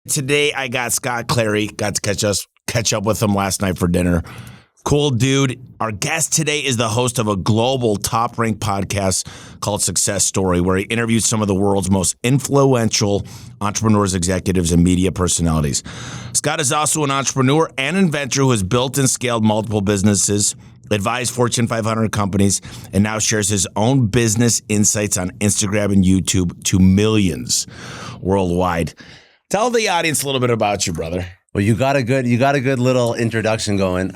Today, I got Scott Clary. Got to catch up with him last night for dinner. Cool dude. Our guest today is the host of a global top-ranked podcast called Success Story, where he interviews some of the world's most influential entrepreneurs, executives, and media personalities. Scott is also an entrepreneur and inventor who has built and scaled multiple businesses, advised Fortune 500 companies, and now shares his own business insights on Instagram and YouTube to millions worldwide. Tell the audience a little bit about you, brother. Well, you got a good little introduction going.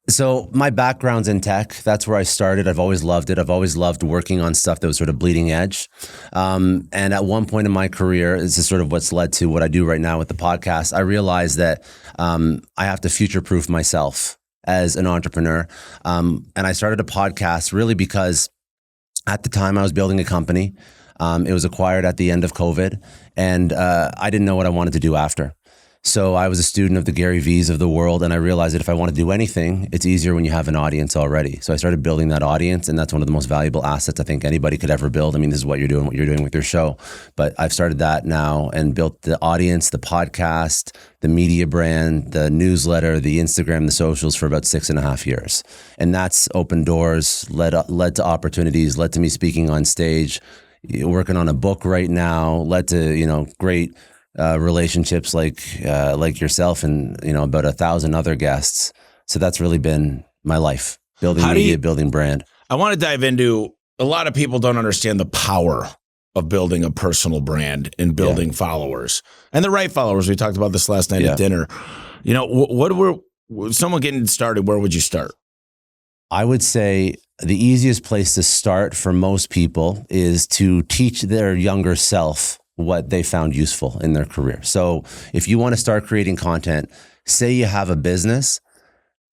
So my background's in tech. That's where I started. I've always loved it. I've always loved working on stuff that was sort of bleeding edge. And at one point in my career, this is sort of what's led to what I do right now with the podcast. I realized that I have to future-proof myself as an entrepreneur. And I started a podcast really because at the time I was building a company. It was acquired at the end of COVID, and I didn't know what I wanted to do after. So I was a student of the Gary V's of the world, and I realized that if I want to do anything, it's easier when you have an audience already. So I started building that audience, and that's one of the most valuable assets I think anybody could ever build. I mean, this is what you're doing with your show. But I've started that now and built the audience, the podcast, the media brand, the newsletter, the Instagram, the socials for about 6.5 years. And that's opened doors, led to opportunities, led to me speaking on stage, working on a book right now, led to, great relationships like yourself and, about 1,000 other guests. So that's really been my life, building media, building brand. I want to dive into, a lot of people don't understand the power of building a personal brand and building followers and the right followers. We talked about this last night at dinner. Someone getting started, where would you start? I would say the easiest place to start for most people is to teach their younger self what they found useful in their career. So if you want to start creating content, say you have a business,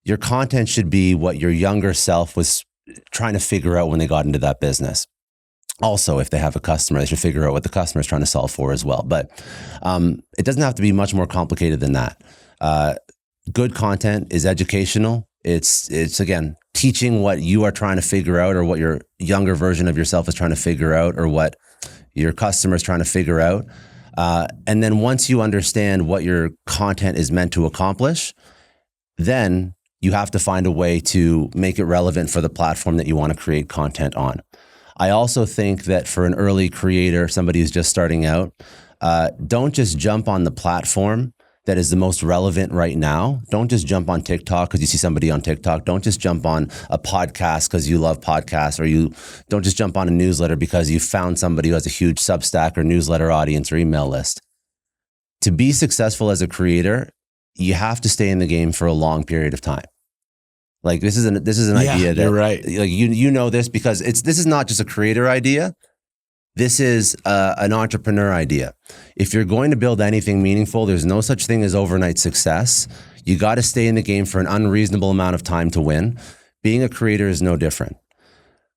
your content should be what your younger self was trying to figure out when they got into that business. Also, if they have a customer, they should figure out what the customer is trying to solve for as well. But it doesn't have to be much more complicated than that. Good content is educational. It's again, teaching what you are trying to figure out or what your younger version of yourself is trying to figure out or what your customer is trying to figure out. And then once you understand what your content is meant to accomplish, then you have to find a way to make it relevant for the platform that you want to create content on. I also think that for an early creator, somebody who's just starting out, don't just jump on the platform that is the most relevant right now. Don't just jump on TikTok because you see somebody on TikTok. Don't just jump on a podcast because you love podcasts, or you don't just jump on a newsletter because you found somebody who has a huge Substack or newsletter audience or email list. To be successful as a creator, you have to stay in the game for a long period of time. Like this is an idea that you're right. Like you know this because this is not just a creator idea. This is an entrepreneur idea. If you're going to build anything meaningful, there's no such thing as overnight success. You got to stay in the game for an unreasonable amount of time to win. Being a creator is no different.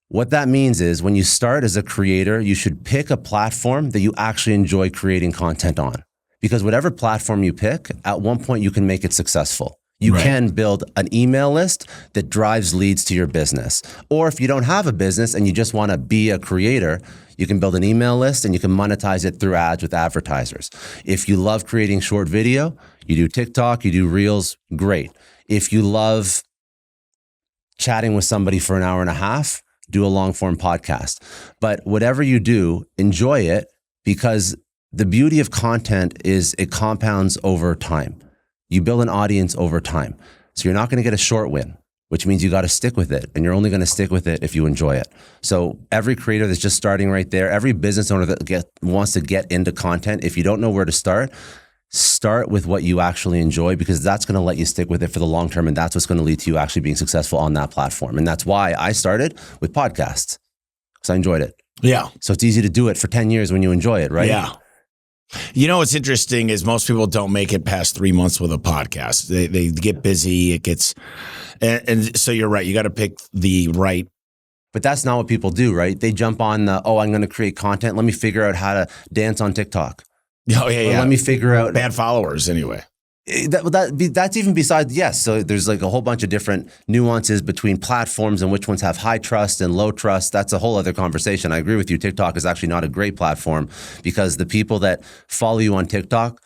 What that means is when you start as a creator, you should pick a platform that you actually enjoy creating content on. Because whatever platform you pick, at one point you can make it successful. You can build an email list that drives leads to your business. Or if you don't have a business and you just want to be a creator, you can build an email list and you can monetize it through ads with advertisers. If you love creating short video, you do TikTok, you do Reels, great. If you love chatting with somebody for an hour and a half, do a long form podcast. But whatever you do, enjoy it, because the beauty of content is it compounds over time. You build an audience over time. So you're not going to get a short win, which means you got to stick with it. And you're only going to stick with it if you enjoy it. So every creator that's just starting right there, every business owner that wants to get into content, if you don't know where to start with what you actually enjoy, because that's going to let you stick with it for the long term. And that's what's going to lead to you actually being successful on that platform. And that's why I started with podcasts, because I enjoyed it. Yeah. So it's easy to do it for 10 years when you enjoy it, right? Yeah. What's interesting is most people don't make it past 3 months with a podcast. They get busy. It gets, and so you're right. You got to pick the right. But that's not what people do, right? They jump on I'm going to create content. Let me figure out how to dance on TikTok. Oh yeah, Or let me figure out bad followers anyway. That's even besides, yes. So there's like a whole bunch of different nuances between platforms and which ones have high trust and low trust. That's a whole other conversation. I agree with you. TikTok is actually not a great platform because the people that follow you on TikTok,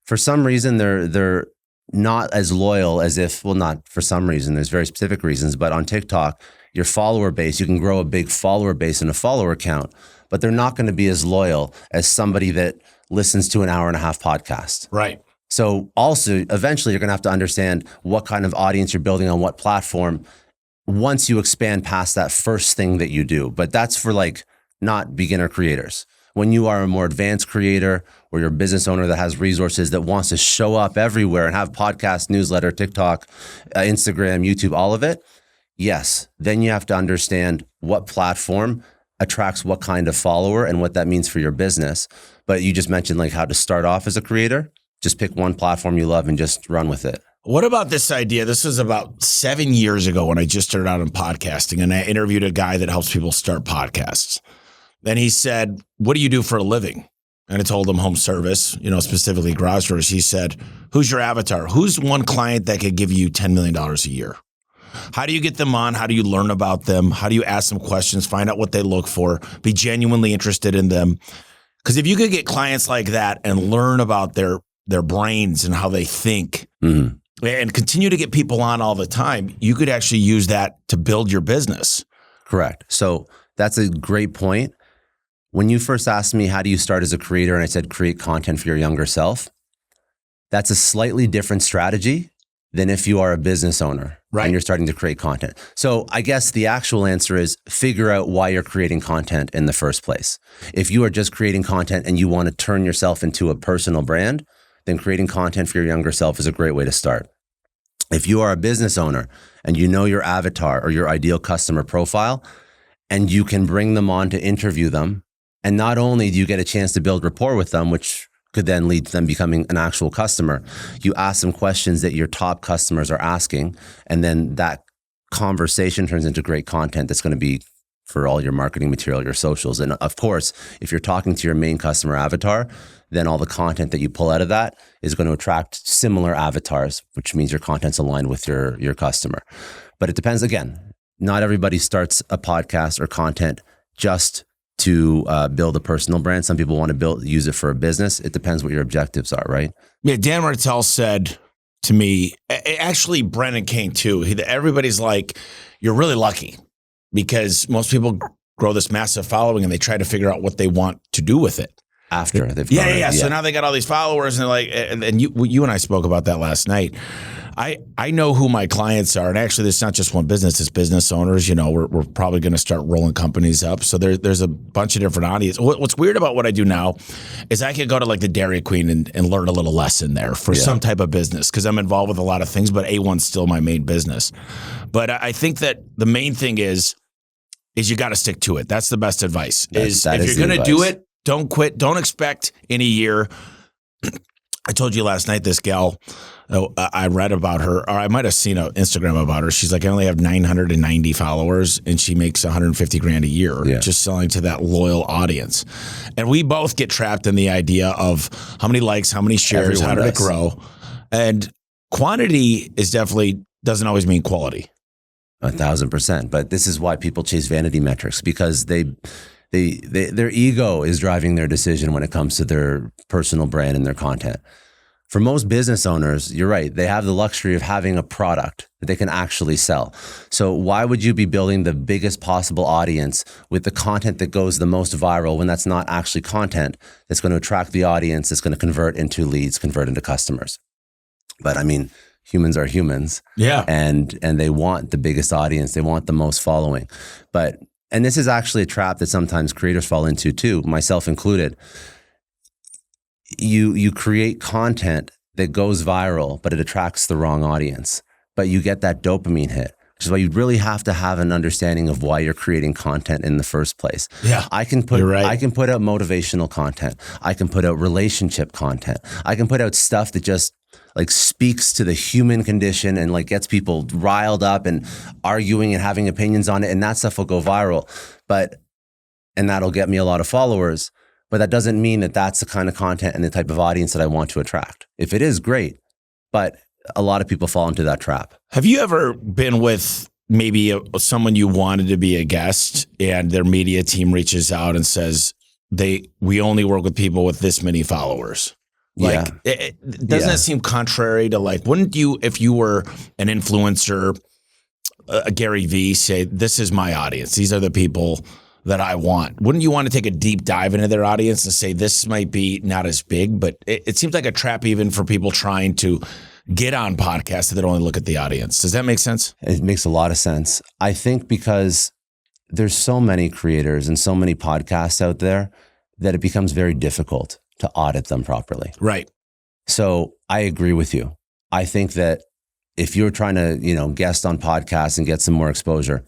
for some reason, they're not as loyal as if, well, not for some reason, there's very specific reasons, but on TikTok, your follower base, you can grow a big follower base and a follower count, but they're not going to be as loyal as somebody that listens to an hour and a half podcast. Right. So also, eventually, you're going to have to understand what kind of audience you're building on what platform once you expand past that first thing that you do. But that's for like not beginner creators. When you are a more advanced creator or you're a business owner that has resources that wants to show up everywhere and have podcast, newsletter, TikTok, Instagram, YouTube, all of it, yes, then you have to understand what platform attracts what kind of follower and what that means for your business. But you just mentioned like how to start off as a creator. Just pick one platform you love and just run with it. What about this idea? This was about 7 years ago when I just started out in podcasting, and I interviewed a guy that helps people start podcasts. And he said, "What do you do for a living?" And I told him home service, specifically garage doors. He said, "Who's your avatar? Who's one client that could give you $10 million a year? How do you get them on? How do you learn about them? How do you ask them questions, find out what they look for, be genuinely interested in them?" Because if you could get clients like that and learn about their brains and how they think and continue to get people on all the time, you could actually use that to build your business. Correct. So that's a great point. When you first asked me, how do you start as a creator? And I said, create content for your younger self. That's a slightly different strategy than if you are a business owner and you're starting to create content. So I guess the actual answer is figure out why you're creating content in the first place. If you are just creating content and you want to turn yourself into a personal brand, then creating content for your younger self is a great way to start. If you are a business owner and you know your avatar or your ideal customer profile, and you can bring them on to interview them, and not only do you get a chance to build rapport with them, which could then lead to them becoming an actual customer, you ask them questions that your top customers are asking, and then that conversation turns into great content that's going to be for all your marketing material, your socials. And of course, if you're talking to your main customer avatar, then all the content that you pull out of that is going to attract similar avatars, which means your content's aligned with your customer. But it depends. Again, not everybody starts a podcast or content just to build a personal brand. Some people want to use it for a business. It depends what your objectives are, right? Yeah, Dan Martell said to me, actually Brennan Kane too, everybody's like, you're really lucky because most people grow this massive following and they try to figure out what they want to do with it. After they've So now they got all these followers and they're like, and you and I spoke about that last night. I know who my clients are, and actually, it's not just one business; it's business owners. We're probably going to start rolling companies up. So there's a bunch of different audience. What's weird about what I do now is I could go to like the Dairy Queen and learn a little lesson there for some type of business because I'm involved with a lot of things. But A1's still my main business. But I think that the main thing is you got to stick to it. That's the best advice. If you're going to do it, don't quit. Don't expect in a year. I told you last night, this gal, I read about her, or I might have seen an Instagram about her. She's like, I only have 990 followers and she makes $150,000 a year just selling to that loyal audience. And we both get trapped in the idea of how many likes, how many shares, how did it grow? And quantity doesn't always mean quality. 1,000%. But this is why people chase vanity metrics, because their ego is driving their decision when it comes to their personal brand and their content. For most business owners, you're right. They have the luxury of having a product that they can actually sell. So why would you be building the biggest possible audience with the content that goes the most viral when that's not actually content that's going to attract the audience, that's going to convert into leads, convert into customers? But I mean, humans are humans. Yeah. And they want the biggest audience. They want the most following. And this is actually a trap that sometimes creators fall into too, myself included. You create content that goes viral, but it attracts the wrong audience. But you get that dopamine hit, which is why you really have to have an understanding of why you're creating content in the first place. Yeah, I can put out motivational content. I can put out relationship content. I can put out stuff that just like speaks to the human condition and like gets people riled up and arguing and having opinions on it. And that stuff will go viral, and that'll get me a lot of followers. But that doesn't mean that that's the kind of content and the type of audience that I want to attract. If it is, great. But a lot of people fall into that trap. Have you ever been with maybe someone you wanted to be a guest and their media team reaches out and says, we only work with people with this many followers? Like, doesn't it seem contrary to like, wouldn't you, if you were an influencer, Gary Vee, say, this is my audience. These are the people that I want. Wouldn't you want to take a deep dive into their audience and say, this might be not as big, but it seems like a trap even for people trying to get on podcasts that only look at the audience. Does that make sense? It makes a lot of sense. I think because there's so many creators and so many podcasts out there that it becomes very difficult to audit them properly. Right. So I agree with you. I think that if you're trying to, guest on podcasts and get some more exposure,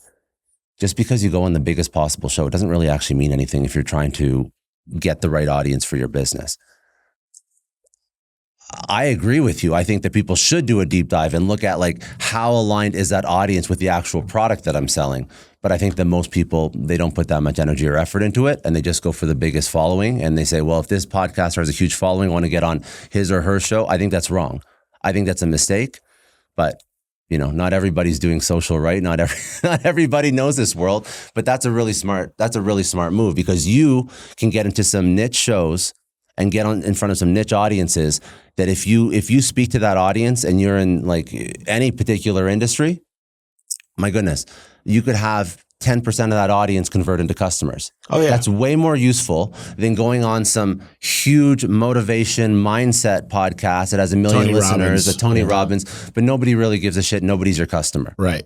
just because you go on the biggest possible show, it doesn't really actually mean anything if you're trying to get the right audience for your business. I agree with you. I think that people should do a deep dive and look at like how aligned is that audience with the actual product that I'm selling. But I think that most people, they don't put that much energy or effort into it, and they just go for the biggest following. And they say, well, if this podcaster has a huge following, I want to get on his or her show. I think that's wrong. I think that's a mistake. But not everybody's doing social right. Not everybody knows this world. But that's a really smart move, because you can get into some niche shows and get in front of some niche audiences that if you speak to that audience and you're in like any particular industry, my goodness, you could have 10% of that audience convert into customers. Oh yeah. That's way more useful than going on some huge motivation mindset podcast that has 1 million listeners, a Tony Robbins, but nobody really gives a shit. Nobody's your customer. Right.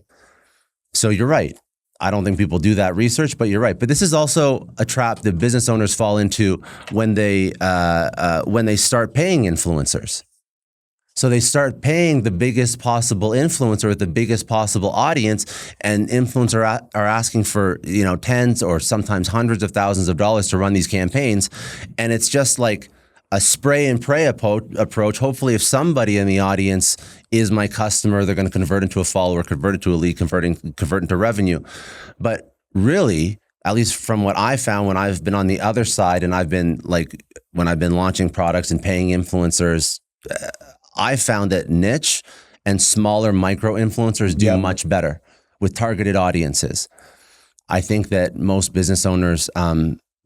So you're right. I don't think people do that research, but you're right. But this is also a trap that business owners fall into when they start paying influencers. So they start paying the biggest possible influencer with the biggest possible audience, and influencers are asking for tens or sometimes hundreds of thousands of dollars to run these campaigns, and it's just like a spray and pray approach. Hopefully, if somebody in the audience is my customer, they're going to convert into a follower, convert into a lead, convert into revenue. But really, at least from what I found when I've been on the other side, and when I've been launching products and paying influencers, I found that niche and smaller micro influencers do much better with targeted audiences. I think that most business owners,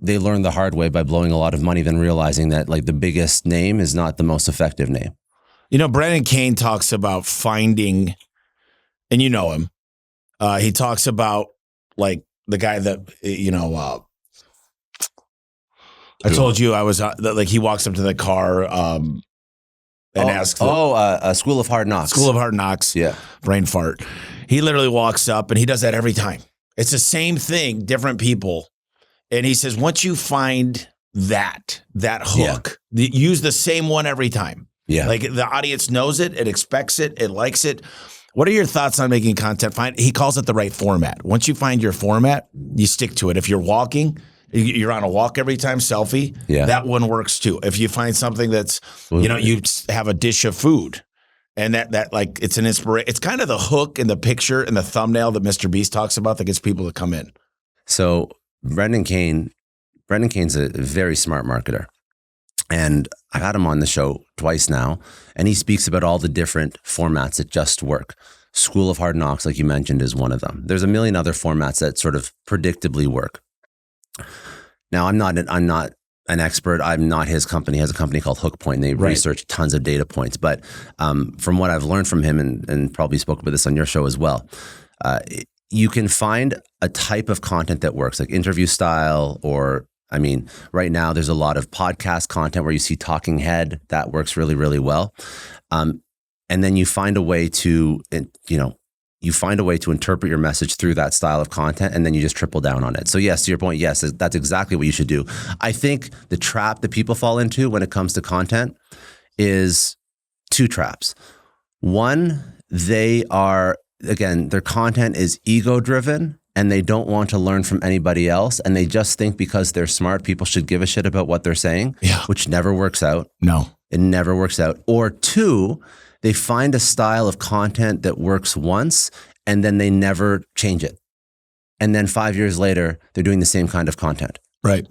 they learn the hard way by blowing a lot of money than realizing that like the biggest name is not the most effective name. Brandon Kane talks about finding, and him, he talks about like the guy that, I told you I was like, he walks up to the car and asks. A School of Hard Knocks. School of Hard Knocks. Yeah. Brain fart. He literally walks up and he does that every time. It's the same thing, different people. And he says, once you find that hook, use the same one every time. Yeah. Like the audience knows it, it expects it, it likes it. What are your thoughts on making content? He calls it the right format. Once you find your format, you stick to it. If you're walking, you're on a walk every time, selfie. Yeah. That one works too. If you find something that's, you have a dish of food and that like it's an inspiration. It's kind of the hook and the picture and the thumbnail that Mr. Beast talks about that gets people to come in. So Brendan Kane's a very smart marketer. And I've had him on the show twice now, and he speaks about all the different formats that just work. School of Hard Knocks, like you mentioned, is one of them. There's a million other formats that sort of predictably work. Now, I'm not an expert. I'm not his company. He has a company called Hookpoint. They research tons of data points. But from what I've learned from him, and probably spoke about this on your show as well, you can find a type of content that works, like interview style, or right now there's a lot of podcast content where you see talking head. That works really, really well. And then you find a way to, interpret your message through that style of content, and then you just triple down on it. So yes, to your point, yes, that's exactly what you should do. I think the trap that people fall into when it comes to content is two traps. One, their content is ego-driven, and they don't want to learn from anybody else, and they just think because they're smart, people should give a shit about what they're saying, which never works out. No. It never works out. Or two, they find a style of content that works once, and then they never change it. And then 5 years later, they're doing the same kind of content. Right.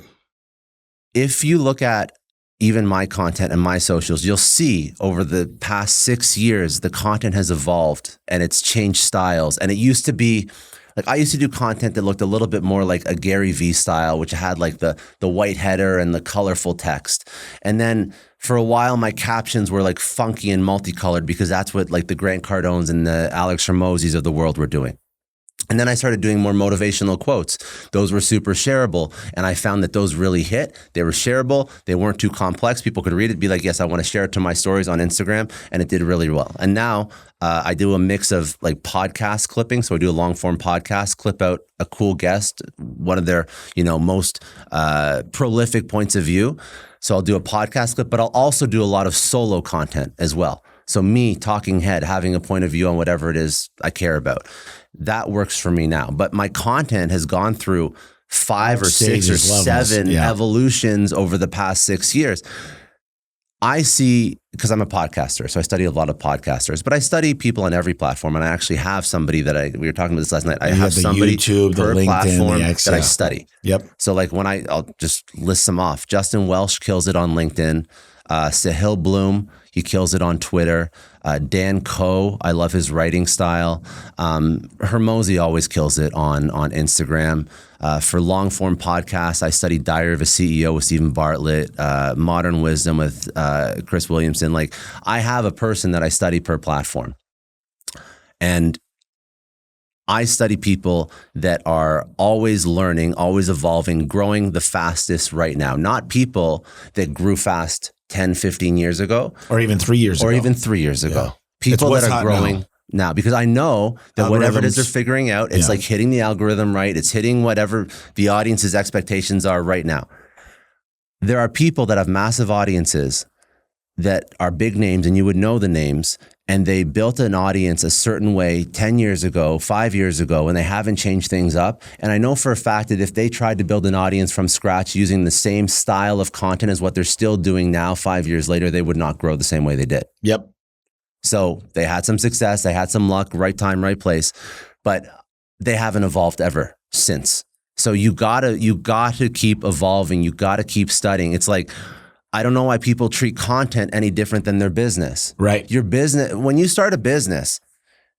If you look at even my content and my socials, you'll see over the past 6 years, the content has evolved and it's changed styles. And it used to be like, I used to do content that looked a little bit more like a Gary Vee style, which had like the white header and the colorful text. And then for a while, my captions were like funky and multicolored because that's what like the Grant Cardones and the Alex Hormozis of the world were doing. And then I started doing more motivational quotes. Those were super shareable. And I found that those really hit. They were shareable. They weren't too complex. People could read it, be like, yes, I want to share it to my stories on Instagram. And it did really well. And now I do a mix of like podcast clipping. So I do a long form podcast, clip out a cool guest, one of their, most prolific points of view. So I'll do a podcast clip, but I'll also do a lot of solo content as well. So me, talking head, having a point of view on whatever it is I care about. That works for me now. But my content has gone through 5 or 6 or 7 evolutions over the past 6 years. I see, because I'm a podcaster, so I study a lot of podcasters, but I study people on every platform. And I actually have somebody that we were talking about this last night. I have somebody YouTube, per the LinkedIn, platform the X, that I study. Yep. So like I'll just list them off. Justin Welsh kills it on LinkedIn. Sahil Bloom, he kills it on Twitter. Dan Coe, I love his writing style. Hormozi always kills it on Instagram. For long form podcasts, I studied Diary of a CEO with Stephen Bartlett, Modern Wisdom with Chris Williamson. Like I have a person that I study per platform. And I study people that are always learning, always evolving, growing the fastest right now. Not people that grew fast 10, 15 years ago. Or even 3 years ago. Or even 3 years ago. Yeah. People that are growing now, because I know that whatever it is they're figuring out, it's like hitting the algorithm right. It's hitting whatever the audience's expectations are right now. There are people that have massive audiences that are big names, and you would know the names, and they built an audience a certain way 10 years ago, 5 years ago, and they haven't changed things up. And I know for a fact that if they tried to build an audience from scratch using the same style of content as what they're still doing now, 5 years later, they would not grow the same way they did. Yep. So they had some success, they had some luck, right time, right place, but they haven't evolved ever since. So you gotta keep evolving. You gotta keep studying. It's like, I don't know why people treat content any different than their business. Right. Your business, when you start a business,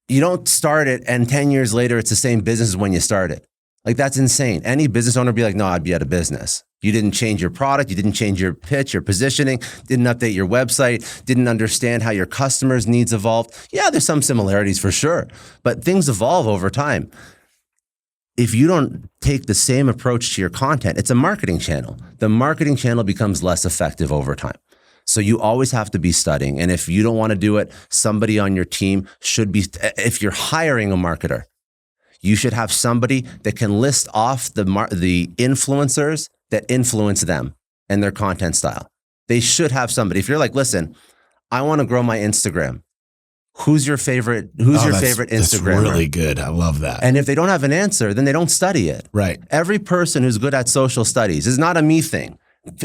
you don't start it and 10 years later, it's the same business as when you started. Like that's insane. Any business owner would be like, no, I'd be out of business. You didn't change your product. You didn't change your pitch, your positioning, didn't update your website, didn't understand how your customers' needs evolved. Yeah, there's some similarities for sure, but things evolve over time. If you don't take the same approach to your content, it's a marketing channel. The marketing channel becomes less effective over time. So you always have to be studying. And if you don't want to do it, somebody on your team should be, if you're hiring a marketer, you should have somebody that can list off the influencers that influence them and their content style. They should have somebody. If you're like, listen, I want to grow my Instagram. Who's your favorite Instagrammer? That's really good. I love that. And if they don't have an answer, then they don't study it. Right. Every person who's good at social studies is not a me thing.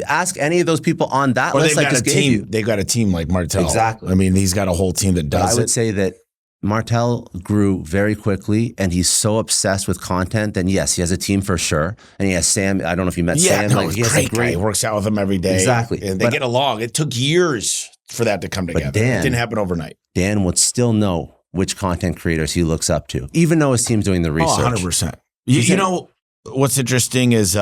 Ask any of those people on that list I just gave you. They've got a team like Martel. Exactly. I mean, he's got a whole team that does it. I would say that Martel grew very quickly, and he's so obsessed with content. Then yes, he has a team for sure, and he has Sam. I don't know if you met Sam. No, he has a great guy. He works out with him every day. Exactly, and they get along. It took years for that to come together. It didn't happen overnight. Dan would still know which content creators he looks up to, even though his team's doing the research. 100%. You know what's interesting is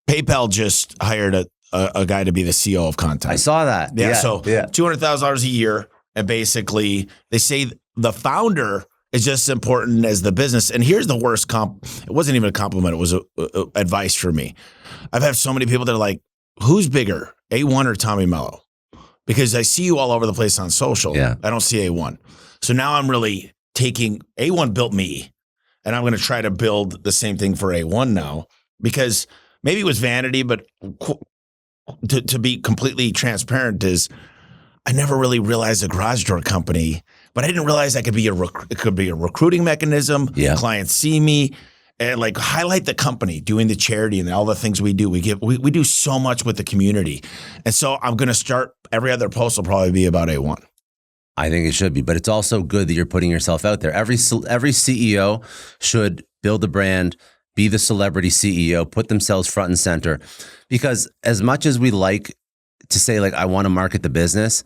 PayPal just hired a guy to be the CEO of content. I saw that. Yeah. So $200,000 a year. And basically, they say the founder is just as important as the business. And here's the worst it wasn't even a compliment. It was advice for me. I've had so many people that are like, who's bigger, A1 or Tommy Mello? Because I see you all over the place on social. Yeah. I don't see A1. So now I'm really taking, A1 built me, and I'm going to try to build the same thing for A1 now. Because maybe it was vanity, but to be completely transparent is, I never really realized a garage door company, but I didn't realize it could be a recruiting mechanism. Yeah. Clients see me and like highlight the company, doing the charity and all the things we do. We do so much with the community. And so I'm going to start, every other post will probably be about A1. I think it should be, but it's also good that you're putting yourself out there. Every CEO should build a brand, be the celebrity CEO, put themselves front and center. Because as much as we like to say, like, I want to market the business,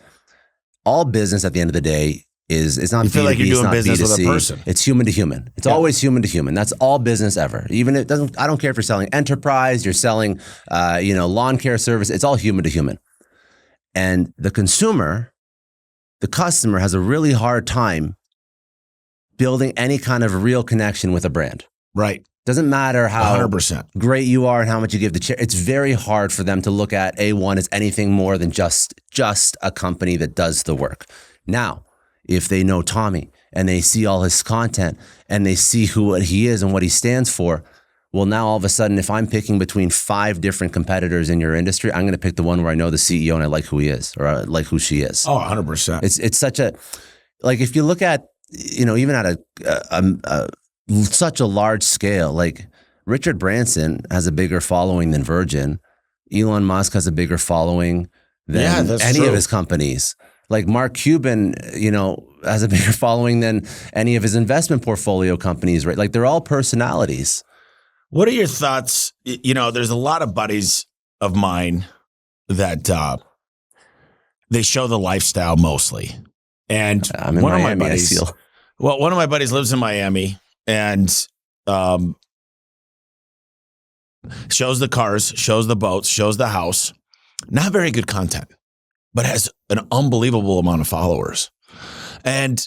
all business at the end of the day is, it's not You feel B2B, like you're it's doing not business with a B2C. person. It's human to human. It's always human to human. That's all business ever. Even it doesn't, I don't care if you're selling enterprise, you're selling, lawn care service. It's all human to human. And the consumer, the customer has a really hard time building any kind of real connection with a brand. Right. Doesn't matter how 100%. great you are and how much you give the chair. It's very hard for them to look at A1 as anything more than just a company that does the work. Now, if they know Tommy and they see all his content and they see what he is and what he stands for, well, now all of a sudden, if I'm picking between 5 different competitors in your industry, I'm going to pick the one where I know the CEO and I like who he is, or I like who she is. Oh, 100%. It's such a, like, if you look at, even at such a large scale, like Richard Branson has a bigger following than Virgin. Elon Musk has a bigger following than any of his companies. Like Mark Cuban, has a bigger following than any of his investment portfolio companies, right? Like, they're all personalities. What are your thoughts? There's a lot of buddies of mine that they show the lifestyle mostly. And I'm in one Miami, of my buddies, I feel. Well, one of my buddies lives in Miami and shows the cars, shows the boats, shows the house. Not very good content, but has an unbelievable amount of followers. And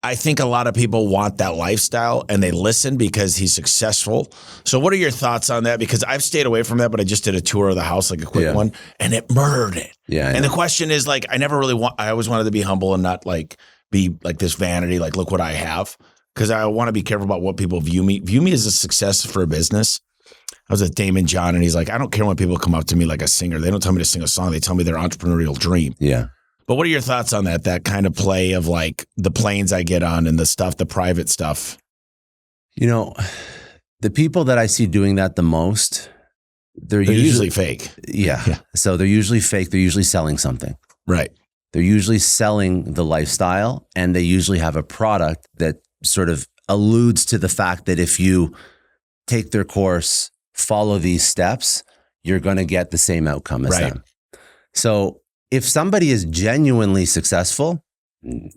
I think a lot of people want that lifestyle and they listen because he's successful. So what are your thoughts on that? Because I've stayed away from that, but I just did a tour of the house, like a quick one, and it murdered it. Yeah. And the question is, like, I always wanted to be humble and not like be like this vanity, like, look what I have. Because I want to be careful about what people view me as a success for a business. I was with Damon John and he's like, I don't care when people come up to me like a singer. They don't tell me to sing a song. They tell me their entrepreneurial dream. Yeah. But what are your thoughts on that kind of play of like the planes I get on and the stuff, the private stuff? The people that I see doing that the most, they're usually fake. Yeah. So they're usually fake. They're usually selling something. Right. They're usually selling the lifestyle, and they usually have a product that sort of alludes to the fact that if you take their course, follow these steps, you're going to get the same outcome as them. So if somebody is genuinely successful,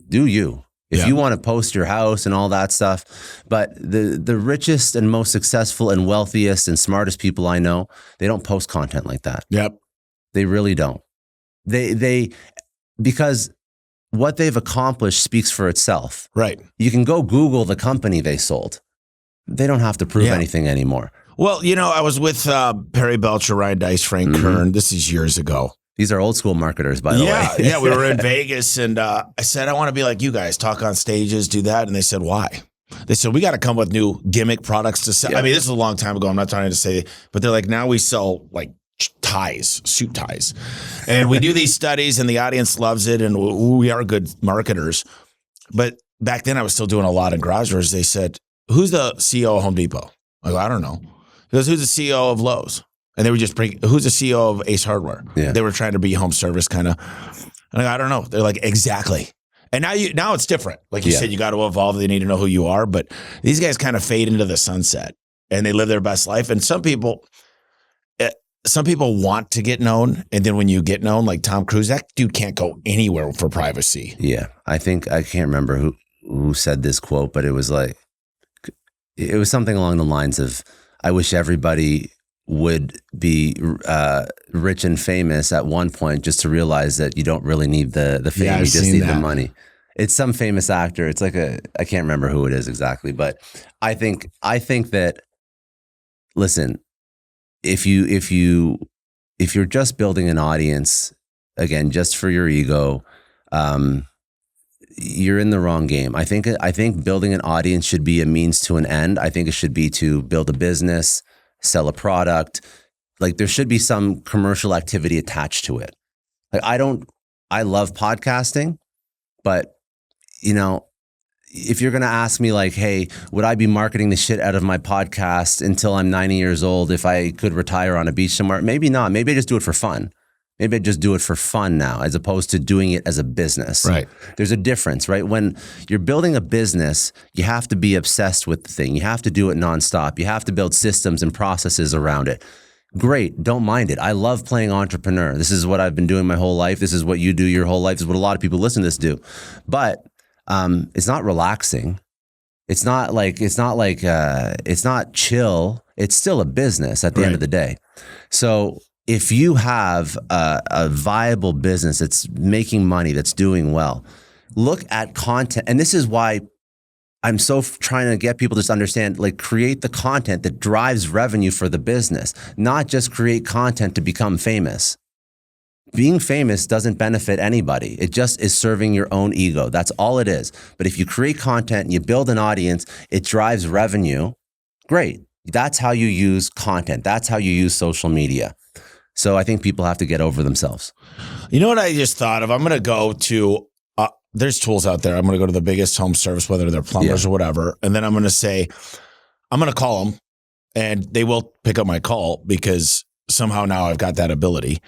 do you. If you want to post your house and all that stuff, but the richest and most successful and wealthiest and smartest people I know, they don't post content like that. Yep. They really don't. Because what they've accomplished speaks for itself. Right. You can go Google the company they sold. They don't have to prove anything anymore. Well, I was with Perry Belcher, Ryan Dice, Frank Kern. This is years ago. These are old school marketers, by the way. Yeah, we were in Vegas, and I said, I want to be like you guys, talk on stages, do that. And they said, why? They said, we got to come with new gimmick products to sell. Yeah. I mean, this is a long time ago. I'm not trying to say, but they're like, now we sell like ties, suit ties. And we do these studies and the audience loves it. And we are good marketers. But back then I was still doing a lot in garage doors. They said, who's the CEO of Home Depot? I go, I don't know. He goes, who's the CEO of Lowe's? And they were just who's the CEO of Ace Hardware? Yeah. They were trying to be home service kind of. And I go, I don't know. They're like, exactly. And now it's different. Like you said, you got to evolve. They need to know who you are. But these guys kind of fade into the sunset and they live their best life. And some people want to get known. And then when you get known, like Tom Cruise, that dude can't go anywhere for privacy. Yeah. I can't remember who said this quote, but it was something along the lines of, I wish everybody would be rich and famous at one point just to realize that you don't really need the fame, you just need the money. It's some famous actor. It's like I can't remember who it is exactly, but I think that, listen, if you're just building an audience, again, just for your ego, you're in the wrong game. I think building an audience should be a means to an end. I think it should be to build a business, sell a product. Like there should be some commercial activity attached to it. Like I love podcasting, but if you're going to ask me like, hey, would I be marketing the shit out of my podcast until I'm 90 years old if I could retire on a beach somewhere? Maybe not. Maybe I just do it for fun. Maybe I just do it for fun now, as opposed to doing it as a business. Right. There's a difference, right? When you're building a business, you have to be obsessed with the thing. You have to do it nonstop. You have to build systems and processes around it. Great. Don't mind it. I love playing entrepreneur. This is what I've been doing my whole life. This is what you do your whole life. This is what a lot of people listen to this do. But it's not relaxing. It's not chill. It's still a business at the end of the day. So if you have a viable business that's making money, that's doing well, look at content. And this is why I'm so trying to get people to just understand, like, create the content that drives revenue for the business, not just create content to become famous. Being famous doesn't benefit anybody. It just is serving your own ego. That's all it is. But if you create content and you build an audience, it drives revenue. Great. That's how you use content. That's how you use social media. So I think people have to get over themselves. You know what I just thought of? I'm going to go to, there's tools out there. I'm going to go to the biggest home service, whether they're plumbers or whatever. And then I'm going to say, I'm going to call them and they will pick up my call because somehow now I've got that ability.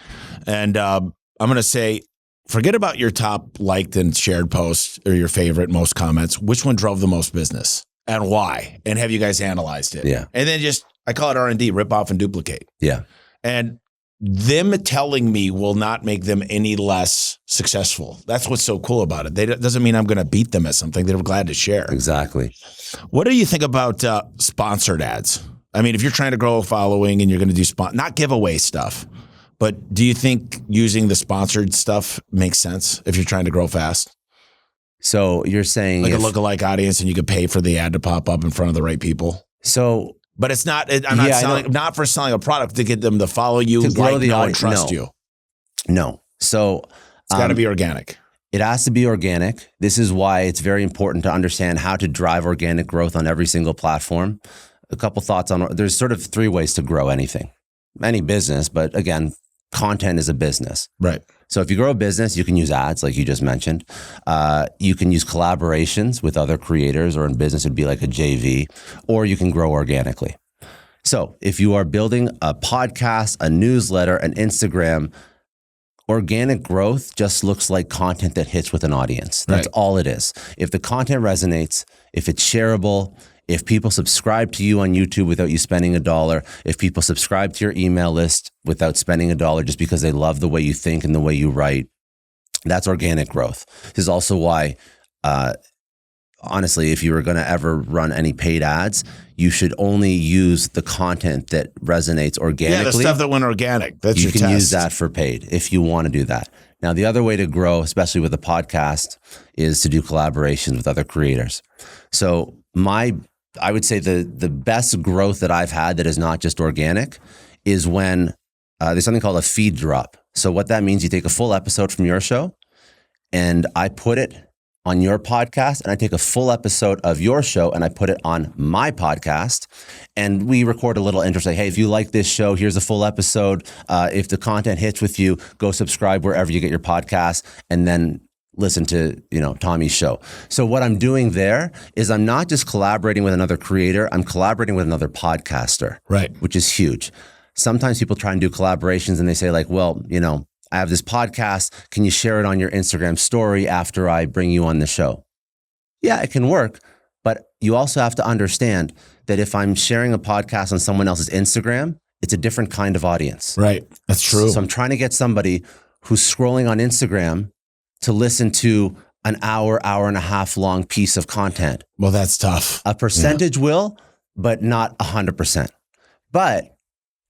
And I'm going to say, forget about your top liked and shared posts or your favorite most comments. Which one drove the most business and why? And have you guys analyzed it? Yeah. And then I call it R&D, rip off and duplicate. Yeah. And them telling me will not make them any less successful. That's what's so cool about it. It doesn't mean I'm going to beat them at something. They're glad to share. Exactly. What do you think about sponsored ads? I mean, if you're trying to grow a following and you're going to do not giveaway stuff, but do you think using the sponsored stuff makes sense if you're trying to grow fast? So you're saying like a lookalike audience and you could pay for the ad to pop up in front of the right people? So... But it's not. I'm not not for selling a product to get them to follow you, to grow the audience, and trust you. No. So it's got to be organic. It has to be organic. This is why it's very important to understand how to drive organic growth on every single platform. A couple thoughts on. There's sort of 3 ways to grow anything, any business. But again, content is a business, right? So if you grow a business, you can use ads, like you just mentioned. You can use collaborations with other creators, or in business, it'd be like a JV, or you can grow organically. So if you are building a podcast, a newsletter, an Instagram, organic growth just looks like content that hits with an audience. That's all it is. If the content resonates, if it's shareable, if people subscribe to you on YouTube without you spending $1, if people subscribe to your email list without spending $1 just because they love the way you think and the way you write, that's organic growth. This is also why, honestly, if you were going to ever run any paid ads, you should only use the content that resonates organically. Yeah, the stuff that went organic. That's you your can test. use that for paid if you want to do that. Now, the other way to grow, especially with a podcast, is to do collaborations with other creators. So I would say the best growth that I've had that is not just organic is when there's something called a feed drop. So what that means, you take a full episode from your show and I put it on your podcast, and I take a full episode of your show and I put it on my podcast, and we record a little intro, say, hey, if you like this show, here's a full episode. If the content hits with you, go subscribe wherever you get your podcast, and then listen to, Tommy's show. So what I'm doing there is I'm not just collaborating with another creator, I'm collaborating with another podcaster, right? Which is huge. Sometimes people try and do collaborations and they say like, well, I have this podcast. Can you share it on your Instagram story after I bring you on the show? Yeah, it can work. But you also have to understand that if I'm sharing a podcast on someone else's Instagram, it's a different kind of audience. Right. That's true. So I'm trying to get somebody who's scrolling on Instagram to listen to an hour and a half long piece of content. Well, that's tough. A percentage will, but not 100%. But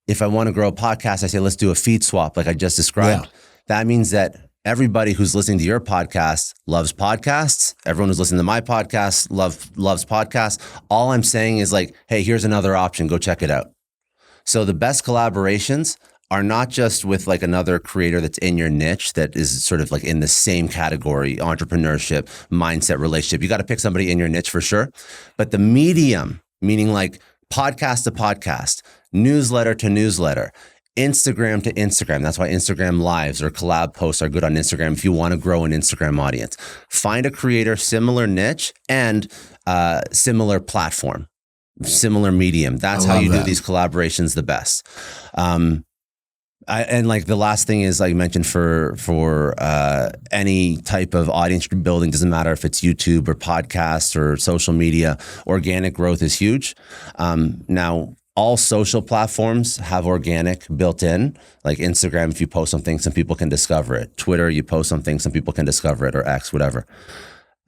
if I want to grow a podcast, I say, let's do a feed swap like I just described. Yeah. That means that everybody who's listening to your podcast loves podcasts. Everyone who's listening to my podcast loves podcasts. All I'm saying is like, hey, here's another option. Go check it out. So the best collaborations are not just with like another creator that's in your niche that is sort of like in the same category, entrepreneurship, mindset, relationship. You got to pick somebody in your niche for sure. But the medium, meaning like podcast to podcast, newsletter to newsletter, Instagram to Instagram. That's why Instagram lives or collab posts are good on Instagram if you want to grow an Instagram audience. Find a creator, similar niche and similar platform, similar medium. That's how you do these collaborations the best. And like the last thing is, like you mentioned, for any type of audience building, doesn't matter if it's YouTube or podcast or social media, organic growth is huge. Now, all social platforms have organic built in. Like Instagram, if you post something, some people can discover it. Twitter, you post something, some people can discover it, or X, whatever.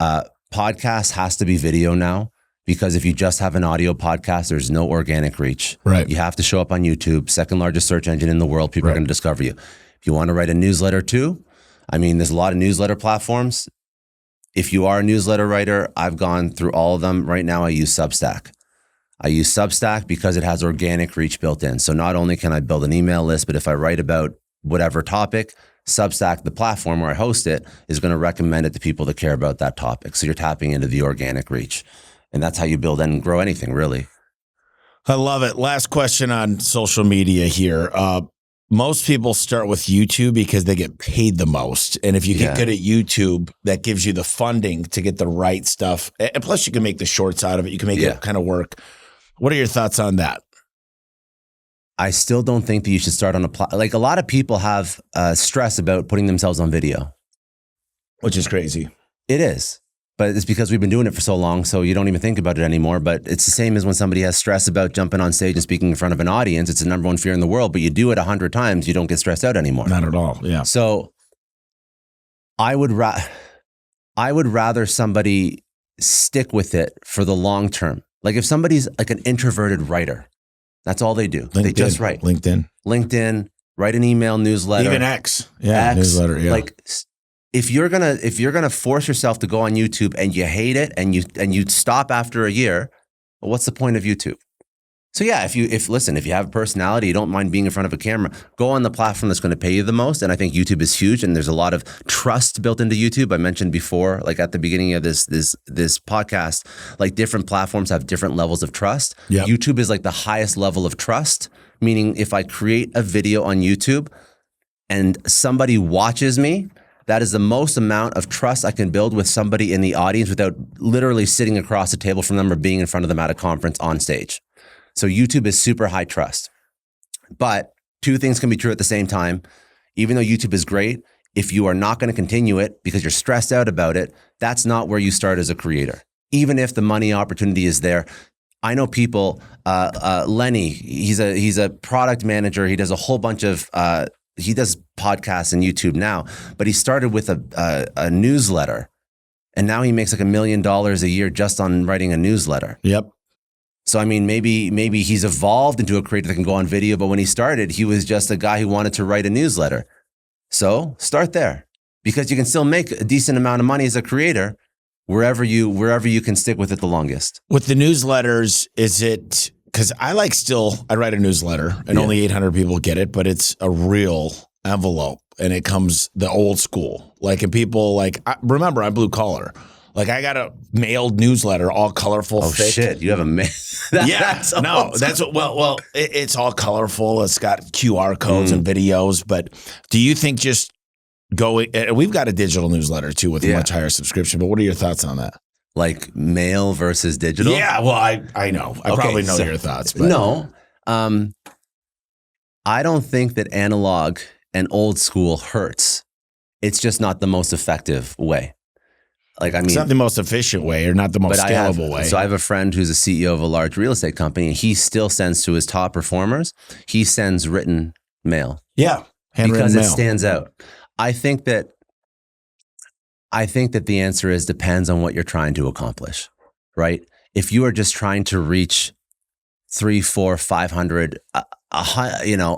Podcast has to be video now. Because if you just have an audio podcast, there's no organic reach. Right. You have to show up on YouTube, second largest search engine in the world. People are going to discover you. If you want to write a newsletter too, I mean, there's a lot of newsletter platforms. If you are a newsletter writer, I've gone through all of them. Right now, I use Substack. I use Substack because it has organic reach built in. So not only can I build an email list, but if I write about whatever topic, Substack, the platform where I host it, is going to recommend it to people that care about that topic. So you're tapping into the organic reach. And that's how you build and grow anything, really. I love it. Last question on social media here. Most people start with YouTube because they get paid the most. And if you get good at YouTube, that gives you the funding to get the right stuff. And plus, you can make the shorts out of it. You can make it kind of work. What are your thoughts on that? I still don't think that you should start on like a lot of people have stress about putting themselves on video. Which is crazy. It is. But it's because we've been doing it for so long, so you don't even think about it anymore. But it's the same as when somebody has stress about jumping on stage and speaking in front of an audience. It's the number one fear in the world, but you do it 100 times, you don't get stressed out anymore. Not at all, yeah. So I would rather somebody stick with it for the long term. Like if somebody's like an introverted writer, that's all they do. LinkedIn, they just write. LinkedIn, write an email, newsletter. Even X. Yeah, newsletter, yeah. Like if you're gonna force yourself to go on YouTube and you hate it and you stop after a year, well, what's the point of YouTube? So yeah, if you have a personality, you don't mind being in front of a camera, go on the platform that's going to pay you the most. And I think YouTube is huge, and there's a lot of trust built into YouTube. I mentioned before, like at the beginning of this podcast, like different platforms have different levels of trust. Yep. YouTube is like the highest level of trust, meaning if I create a video on YouTube and somebody watches me, that is the most amount of trust I can build with somebody in the audience without literally sitting across the table from them or being in front of them at a conference on stage. So YouTube is super high trust. But two things can be true at the same time. Even though YouTube is great, if you are not going to continue it because you're stressed out about it, that's not where you start as a creator. Even if the money opportunity is there. I know people, Lenny, he's a product manager. He does a whole bunch of he does podcasts and YouTube now, but he started with a newsletter, and now he makes like $1 million a year just on writing a newsletter. Yep. So I mean, maybe he's evolved into a creator that can go on video, but when he started, he was just a guy who wanted to write a newsletter. So start there, because you can still make a decent amount of money as a creator wherever you can stick with it the longest. With the newsletters, is it? Because I write a newsletter and only 800 people get it, but it's a real envelope and it comes the old school. Like, and people remember I'm blue collar. Like I got a mailed newsletter, all colorful. Oh thick. Shit! You have a mail? It's all colorful. It's got QR codes and videos. But do you think just going? We've got a digital newsletter too with a much higher subscription. But what are your thoughts on that? Like mail versus digital? Yeah, well, I know. I probably know your thoughts. But. No, I don't think that analog and old school hurts. It's just not the most effective way. Like, I mean, it's not the most efficient way or not the most scalable way. So I have a friend who's a CEO of a large real estate company, and he still sends to his top performers, he sends written mail. Yeah, because it stands out. I think that the answer is depends on what you're trying to accomplish, right? If you are just trying to reach 300, 400, 500,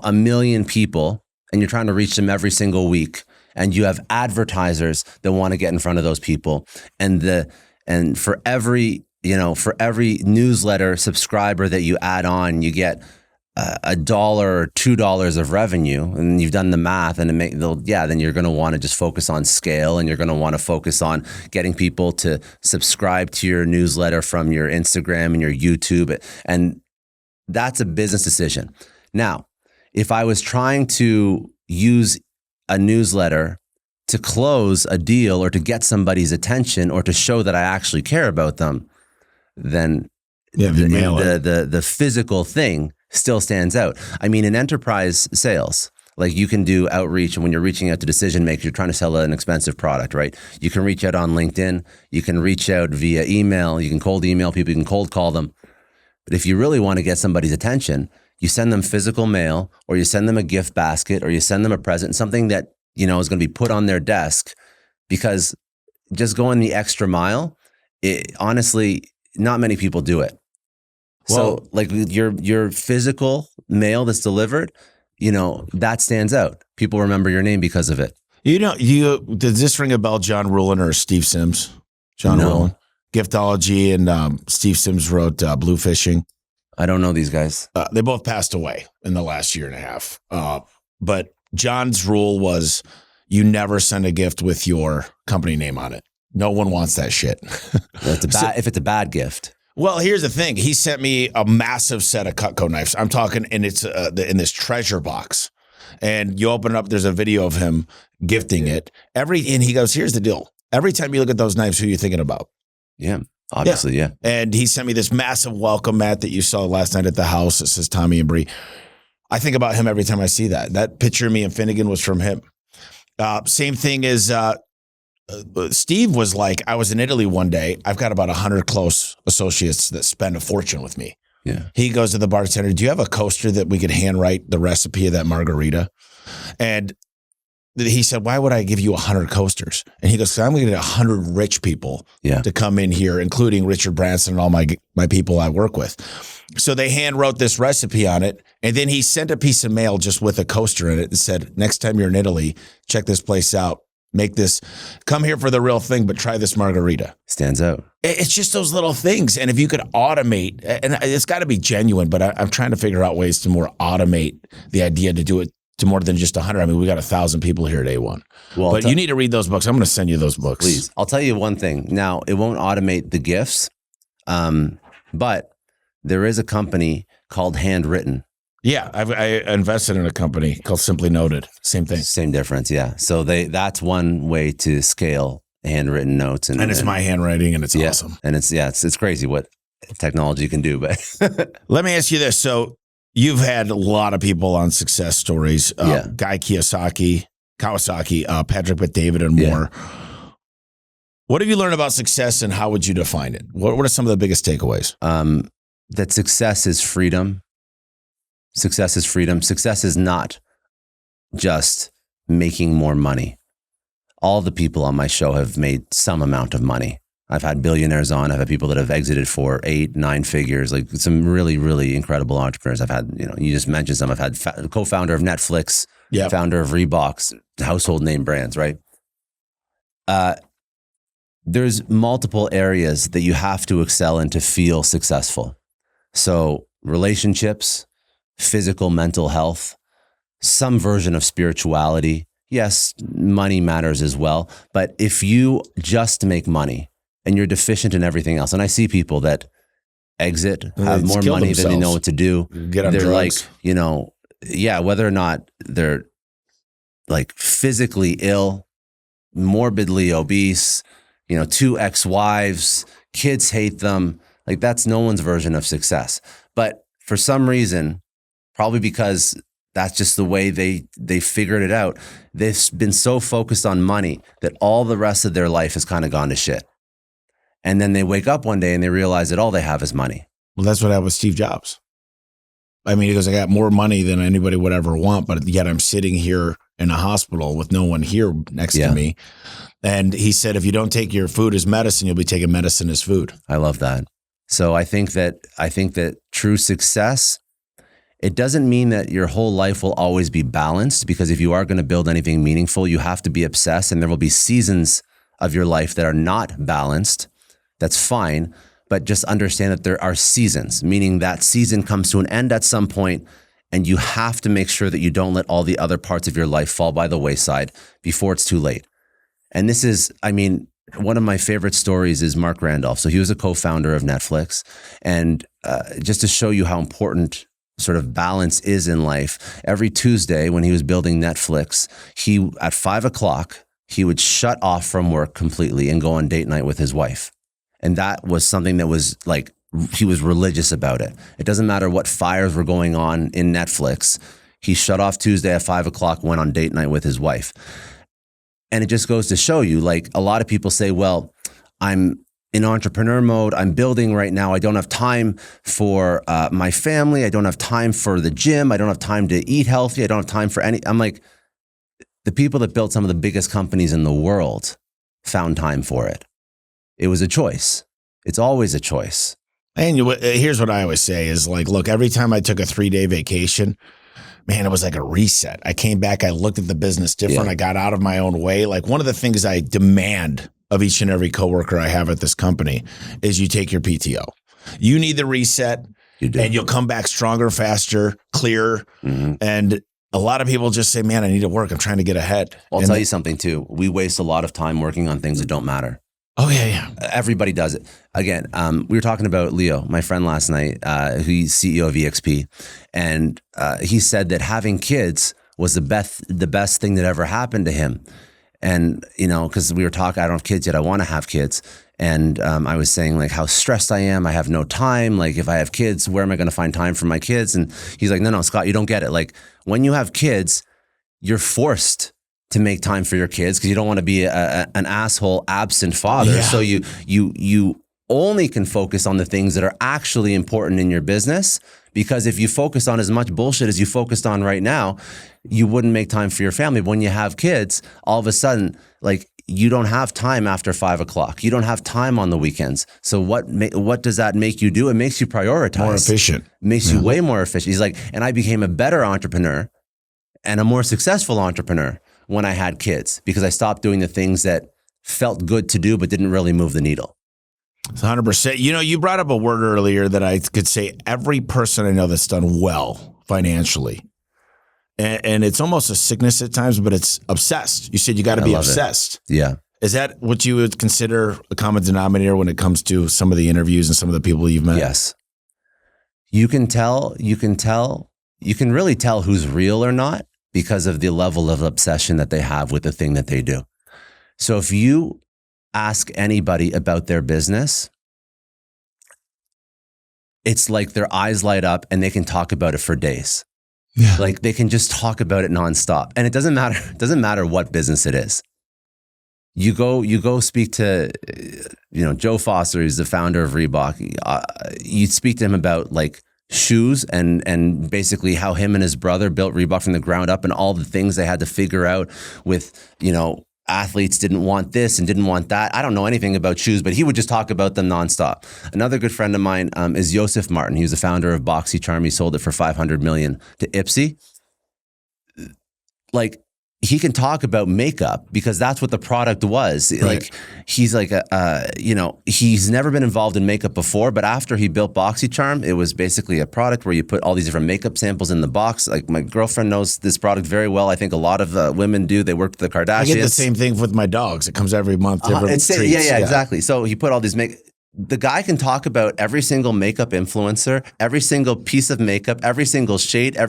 1 million people, and you're trying to reach them every single week, and you have advertisers that want to get in front of those people, and for every newsletter subscriber that you add on, you get $1 or $2 of revenue, and you've done the math, and then you're going to want to just focus on scale, and you're going to want to focus on getting people to subscribe to your newsletter from your Instagram and your YouTube, and that's a business decision. Now, if I was trying to use a newsletter to close a deal or to get somebody's attention or to show that I actually care about them, then the physical thing still stands out. I mean, in enterprise sales, Like you can do outreach, and when you're reaching out to decision makers, you're trying to sell an expensive product, right? You can reach out on LinkedIn. You can reach out via email. You can cold email people. You can cold call them. But if you really want to get somebody's attention, you send them physical mail, or you send them a gift basket, or you send them a present, something that, is going to be put on their desk, because just going the extra mile, honestly, not many people do it. Well, So like your physical mail that's delivered, that stands out. People remember your name because of it. Does this ring a bell, John Rulin or Steve Sims? John Rulin. Giftology, and Steve Sims wrote Blue Fishing. I don't know these guys. They both passed away in the last year and a half. But John's rule was you never send a gift with your company name on it. No one wants that shit. If it's a bad gift. Well, here's the thing. He sent me a massive set of Cutco knives. I'm talking, and it's in this treasure box. And you open it up, there's a video of him gifting it. And he goes, here's the deal. Every time you look at those knives, who are you thinking about? Yeah, obviously, yeah. And he sent me this massive welcome mat that you saw last night at the house. It says Tommy and Bree. I think about him every time I see that. That picture of me and Finnegan was from him. Same thing as Steve was like, I was in Italy one day. I've got about 100 close associates that spend a fortune with me. Yeah. He goes to the bartender, do you have a coaster that we could handwrite the recipe of that margarita? And he said, why would I give you 100 coasters? And he goes, I'm going to get 100 rich people to come in here, including Richard Branson and all my people I work with. So they hand wrote this recipe on it. And then he sent a piece of mail just with a coaster in it and said, next time you're in Italy, check this place out. Make this, come here for the real thing, but try this margarita. Stands out. It's just those little things. And if you could automate, and it's got to be genuine, but I'm trying to figure out ways to more automate the idea to do it to more than just 100. I mean, we got 1,000 people here day one. Well, but you need to read those books. I'm going to send you those books. Please. I'll tell you one thing. Now, it won't automate the gifts, but there is a company called Handwritten. Yeah, I invested in a company called Simply Noted. Same thing. Same difference, yeah. So that's one way to scale handwritten notes. And it's my handwriting, and it's awesome. And it's crazy what technology can do. But let me ask you this. So you've had a lot of people on Success Stories. Guy Kawasaki, Patrick Bet-David, and more. What have you learned about success, and how would you define it? What are some of the biggest takeaways? That success is freedom. Success is freedom. Success is not just making more money. All the people on my show have made some amount of money. I've had billionaires on. I've had people that have exited for 8, 9 figures, like some really, really incredible entrepreneurs. I've had, you just mentioned some. I've had co-founder of Netflix, founder of Reebok, household name brands, right? There's multiple areas that you have to excel in to feel successful. So relationships, physical, mental health, some version of spirituality. Yes, money matters as well. But if you just make money and you're deficient in everything else, and I see people that exit, have more money than they know what to do. Get on drugs. Like, whether or not they're like physically ill, morbidly obese, 2 ex-wives, kids hate them. Like that's no one's version of success. But for some reason, probably because that's just the way they figured it out, they've been so focused on money that all the rest of their life has kind of gone to shit. And then they wake up one day and they realize that all they have is money. Well, that's what happened with Steve Jobs. I mean, he goes, I got more money than anybody would ever want, but yet I'm sitting here in a hospital with no one here next to me. And he said, if you don't take your food as medicine, you'll be taking medicine as food. I love that. So I think that true success, it doesn't mean that your whole life will always be balanced, because if you are going to build anything meaningful, you have to be obsessed, and there will be seasons of your life that are not balanced. That's fine. But just understand that there are seasons, meaning that season comes to an end at some point, and you have to make sure that you don't let all the other parts of your life fall by the wayside before it's too late. And this is, one of my favorite stories is Mark Randolph. So he was a co-founder of Netflix. And just to show you how important sort of balance is in life, every Tuesday when he was building Netflix, at 5:00, he would shut off from work completely and go on date night with his wife. And that was something that was like, he was religious about it. It doesn't matter what fires were going on in Netflix. He shut off Tuesday at 5 o'clock, went on date night with his wife. And it just goes to show you, like, a lot of people say, well, I'm in entrepreneur mode. I'm building right now. I don't have time for my family. I don't have time for the gym. I don't have time to eat healthy. I don't have time for any. I'm like, the people that built some of the biggest companies in the world found time for it. It was a choice. It's always a choice. And here's what I always say is like, look, every time I took a 3-day vacation, man, it was like a reset. I came back, I looked at the business different. Yeah. I got out of my own way. Like one of the things I demand of each and every coworker I have at this company is you take your PTO. You need the reset, and you'll come back stronger, faster, clearer. Mm-hmm. And a lot of people just say, man, I need to work. I'm trying to get ahead. I'll tell you something too. We waste a lot of time working on things that don't matter. Oh, yeah. Everybody does it. Again, we were talking about Leo, my friend last night, who's CEO of EXP. And he said that having kids was the best thing that ever happened to him. And, you know, because we were talking, I don't have kids yet. I want to have kids. And I was saying like how stressed I am. I have no time. Like if I have kids, where am I going to find time for my kids? And he's like, no, Scott, you don't get it. Like when you have kids, you're forced to make time for your kids because you don't want to be an asshole absent father. Yeah. So you only can focus on the things that are actually important in your business, because if you focus on as much bullshit as you focused on right now, you wouldn't make time for your family. But when you have kids, all of a sudden, like you don't have time after 5 o'clock. You don't have time on the weekends. So what does that make you do? It makes you prioritize. More efficient. It makes you way more efficient. He's like, and I became a better entrepreneur and a more successful entrepreneur when I had kids, because I stopped doing the things that felt good to do but didn't really move the needle. It's 100%. You know, you brought up a word earlier that I could say every person I know that's done well financially, and it's almost a sickness at times, but it's obsessed. You said you got to be obsessed. Yeah. Is that what you would consider a common denominator when it comes to some of the interviews and some of the people you've met? Yes. You can really tell who's real or not because of the level of obsession that they have with the thing that they do. So if you ask anybody about their business, it's like their eyes light up and they can talk about it for days. Yeah. Like they can just talk about it nonstop. And it doesn't matter what business it is. You go speak to, Joe Foster, who's the founder of Reebok. You speak to him about like shoes and basically how him and his brother built Reebok from the ground up and all the things they had to figure out with, athletes didn't want this and didn't want that. I don't know anything about shoes, but he would just talk about them nonstop. Another good friend of mine is Joseph Martin. He was the founder of BoxyCharm. He sold it for $500 million to Ipsy. Like, he can talk about makeup because that's what the product was. Right. Like he's like he's never been involved in makeup before, but after he built BoxyCharm, it was basically a product where you put all these different makeup samples in the box. Like my girlfriend knows this product very well. I think a lot of women do. They work with the Kardashians. I get the same thing with my dogs. It comes every month. Yeah, exactly. So he put all these the guy can talk about every single makeup influencer, every single piece of makeup, every single shade, he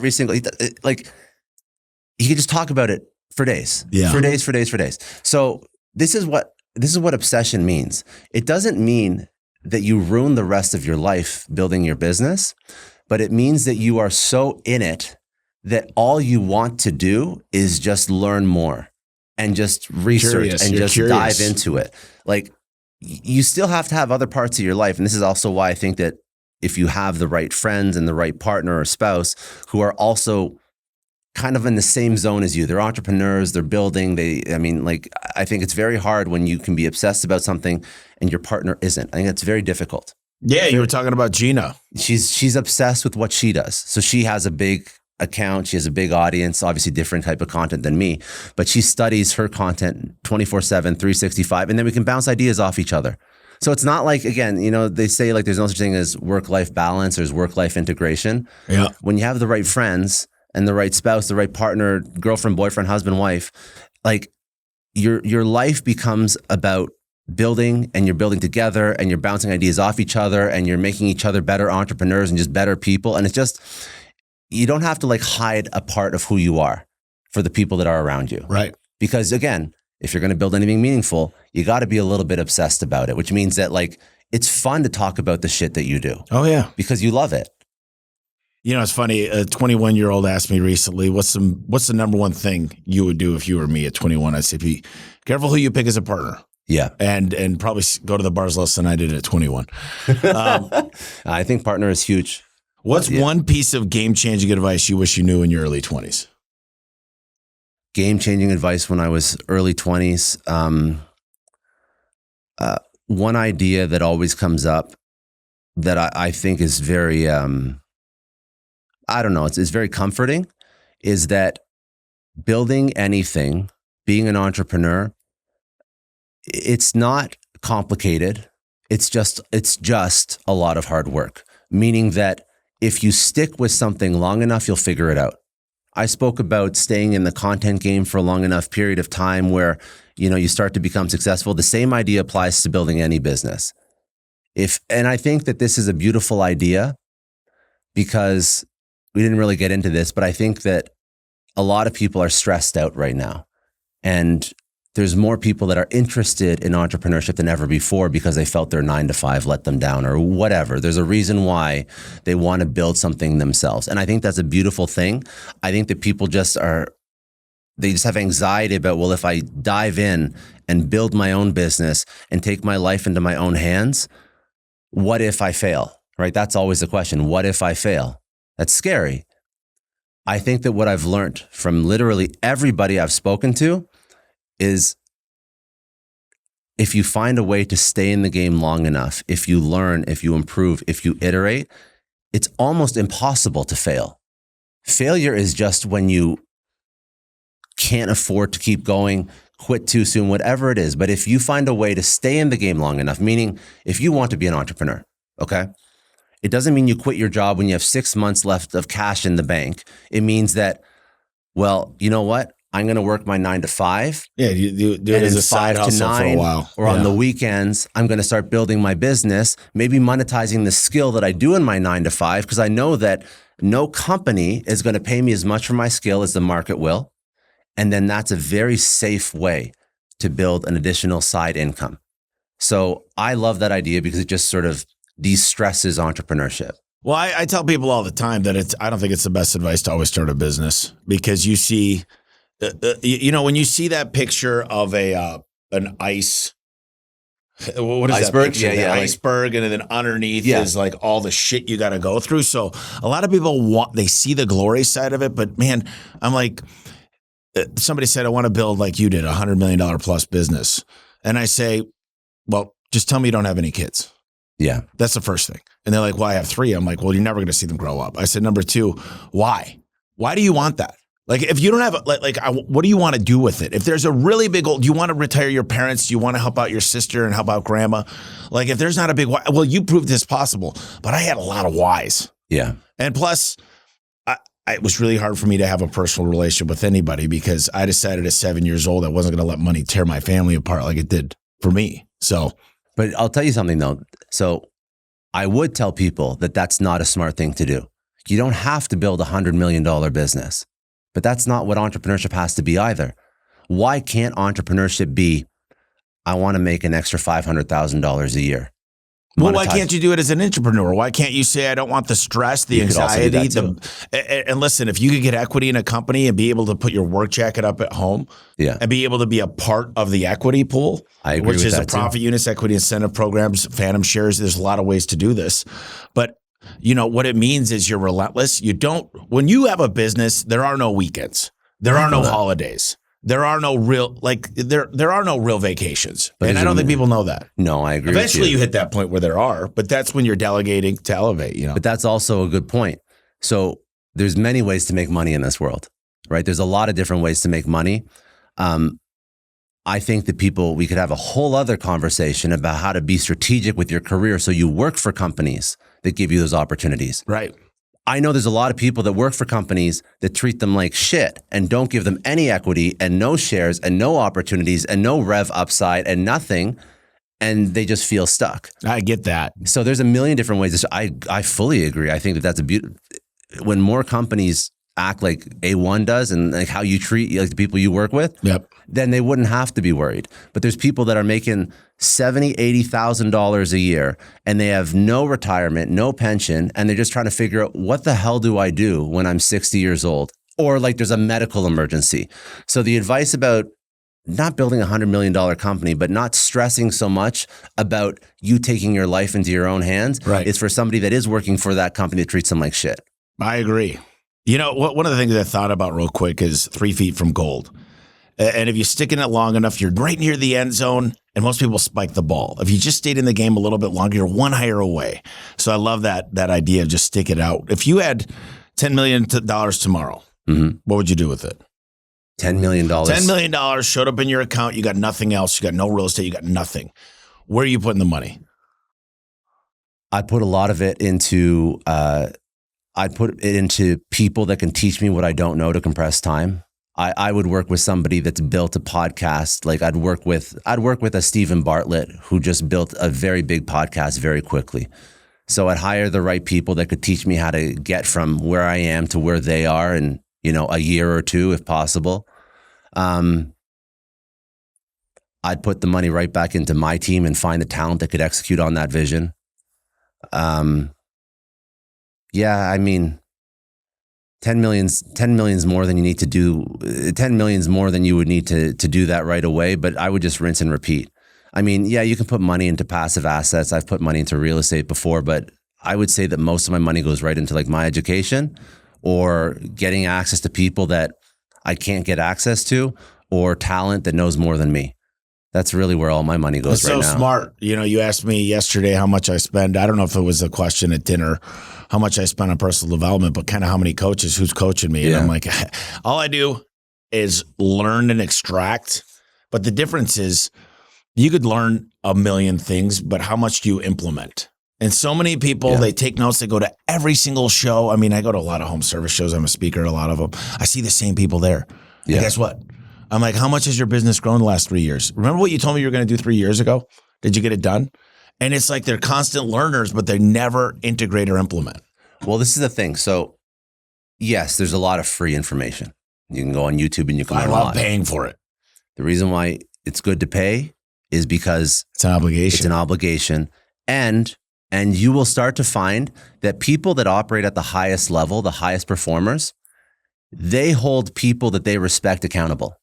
can just talk about it for days, for days. So this is what obsession means. It doesn't mean that you ruin the rest of your life building your business, but it means that you are so in it that all you want to do is just learn more and just research and just dive into it. Like you still have to have other parts of your life. And this is also why I think that if you have the right friends and the right partner or spouse who are also kind of in the same zone as you. They're entrepreneurs, they're building, I think it's very hard when you can be obsessed about something and your partner isn't. I think it's very difficult. Yeah, you were talking about Gina. She's obsessed with what she does. So she has a big account, she has a big audience, obviously different type of content than me, but she studies her content 24/7, 365, and then we can bounce ideas off each other. So it's not like, again, they say like there's no such thing as work-life balance, there's work-life integration. Yeah. When you have the right friends and the right spouse, the right partner, girlfriend, boyfriend, husband, wife, like your life becomes about building, and you're building together and you're bouncing ideas off each other and you're making each other better entrepreneurs and just better people. And it's just, you don't have to like hide a part of who you are for the people that are around you. Right. Because again, if you're going to build anything meaningful, you got to be a little bit obsessed about it, which means that like, it's fun to talk about the shit that you do. Oh yeah. Because you love it. You know, it's funny. A 21-year-old asked me recently, what's the number one thing you would do if you were me at 21? I'd say, be careful who you pick as a partner. Yeah. And probably go to the bars less than I did at 21. I think partner is huge. What's one piece of game-changing advice you wish you knew in your early 20s? Game-changing advice when I was early 20s. One idea that always comes up that I think is very, I don't know, it's very comforting, is that building anything, being an entrepreneur, it's not complicated. It's just a lot of hard work, meaning that if you stick with something long enough, you'll figure it out. I spoke about staying in the content game for a long enough period of time where, you start to become successful. The same idea applies to building any business. And I think that this is a beautiful idea because we didn't really get into this, but I think that a lot of people are stressed out right now. And there's more people that are interested in entrepreneurship than ever before because they felt their 9-to-5 let them down or whatever. There's a reason why they want to build something themselves. And I think that's a beautiful thing. I think that people they just have anxiety about, well, if I dive in and build my own business and take my life into my own hands, what if I fail, right? That's always the question. What if I fail? That's scary. I think that what I've learned from literally everybody I've spoken to is if you find a way to stay in the game long enough, if you learn, if you improve, if you iterate, it's almost impossible to fail. Failure is just when you can't afford to keep going, quit too soon, whatever it is. But if you find a way to stay in the game long enough, meaning if you want to be an entrepreneur, okay? It doesn't mean you quit your job when you have 6 months left of cash in the bank. It means that, well, you know what? I'm going to work my 9-to-5. Yeah, you do it as a side hustle for a while. Or on the weekends, I'm going to start building my business, maybe monetizing the skill that I do in my 9-to-5, because I know that no company is going to pay me as much for my skill as the market will. And then that's a very safe way to build an additional side income. So I love that idea because it just sort of de-stresses entrepreneurship. Well, I tell people all the time that I don't think it's the best advice to always start a business because you see, when you see that picture of an ice, what is iceberg? That picture? Yeah, iceberg, and then underneath is like all the shit you got to go through. So a lot of people they see the glory side of it, but man, I'm like, somebody said, I want to build like you did, $100 million plus business. And I say, well, just tell me you don't have any kids. Yeah. That's the first thing. And they're like, well, I have 3. I'm like, well, you're never going to see them grow up. I said, number 2, why? Why do you want that? Like, if you don't have, what do you want to do with it? If there's a really big goal, do you want to retire your parents? Do you want to help out your sister and help out grandma? Like, if there's not a big why, well, you proved this possible. But I had a lot of whys. Yeah. And plus, it was really hard for me to have a personal relationship with anybody because I decided at 7 years old I wasn't going to let money tear my family apart like it did for me. So, but I'll tell you something though. So I would tell people that that's not a smart thing to do. You don't have to build $100 million business, but that's not what entrepreneurship has to be either. Why can't entrepreneurship be, I want to make an extra $500,000 a year? Well, why can't you do it as an entrepreneur? Why can't you say, I don't want the stress, the anxiety? And listen, if you could get equity in a company and be able to put your work jacket up at home and be able to be a part of the equity pool, which is a profit units, equity incentive programs, phantom shares, there's a lot of ways to do this. But what it means is you're relentless. When you have a business, there are no weekends. There are no holidays. There are no real there are no real vacations. And I don't think people know that. No, I agree. Eventually you hit that point where there are, but that's when you're delegating to elevate, But that's also a good point. So there's many ways to make money in this world, right? There's a lot of different ways to make money. I think that we could have a whole other conversation about how to be strategic with your career so you work for companies that give you those opportunities. Right. I know there's a lot of people that work for companies that treat them like shit and don't give them any equity and no shares and no opportunities and no rev upside and nothing. And they just feel stuck. I get that. So there's a million different ways. I fully agree. I think that's a beautiful. When more companies act like A1 does and like how you treat like the people you work with, then they wouldn't have to be worried. But there's people that are making $70,000, $80,000 a year and they have no retirement, no pension, and they're just trying to figure out what the hell do I do when I'm 60 years old? Or like there's a medical emergency. So the advice about not building $100 million company, but not stressing so much about you taking your life into your own hands is for somebody that is working for that company that treats them like shit. I agree. You know, one of the things I thought about real quick is 3 feet from gold. And if you stick in it long enough, you're right near the end zone, and most people spike the ball. If you just stayed in the game a little bit longer, you're one hire away. So I love that idea of just stick it out. If you had $10 million tomorrow, what would you do with it? $10 million. $10 million showed up in your account. You got nothing else. You got no real estate. You got nothing. Where are you putting the money? I'd put a lot of it into, people that can teach me what I don't know to compress time. I would work with somebody that's built a podcast. Like I'd work with a Stephen Bartlett who just built a very big podcast very quickly. So I'd hire the right people that could teach me how to get from where I am to where they are in, a year or two, if possible. I'd put the money right back into my team and find the talent that could execute on that vision. Yeah, I mean, 10 million's more than you need to do. 10 million's more than you would need to do that right away, but I would just rinse and repeat. I mean, yeah, you can put money into passive assets. I've put money into real estate before, but I would say that most of my money goes right into like my education or getting access to people that I can't get access to or talent that knows more than me. That's really where all my money goes right now. That's so smart. You asked me yesterday how much I spend. I don't know if it was a question at dinner, how much I spend on personal development, but kind of how many coaches, who's coaching me. And I'm like, all I do is learn and extract. But the difference is you could learn a million things, but how much do you implement? And so many people, they take notes, they go to every single show. I mean, I go to a lot of home service shows. I'm a speaker at a lot of them. I see the same people there. Yeah. And guess what? I'm like, how much has your business grown the last 3 years? Remember what you told me you were going to do 3 years ago? Did you get it done? And it's like they're constant learners, but they never integrate or implement. Well, this is the thing. So yes, there's a lot of free information. You can go on YouTube and you can learn a lot. I love paying for it. The reason why it's good to pay is because it's an obligation. It's an obligation. And you will start to find that people that operate at the highest level, the highest performers, they hold people that they respect accountable.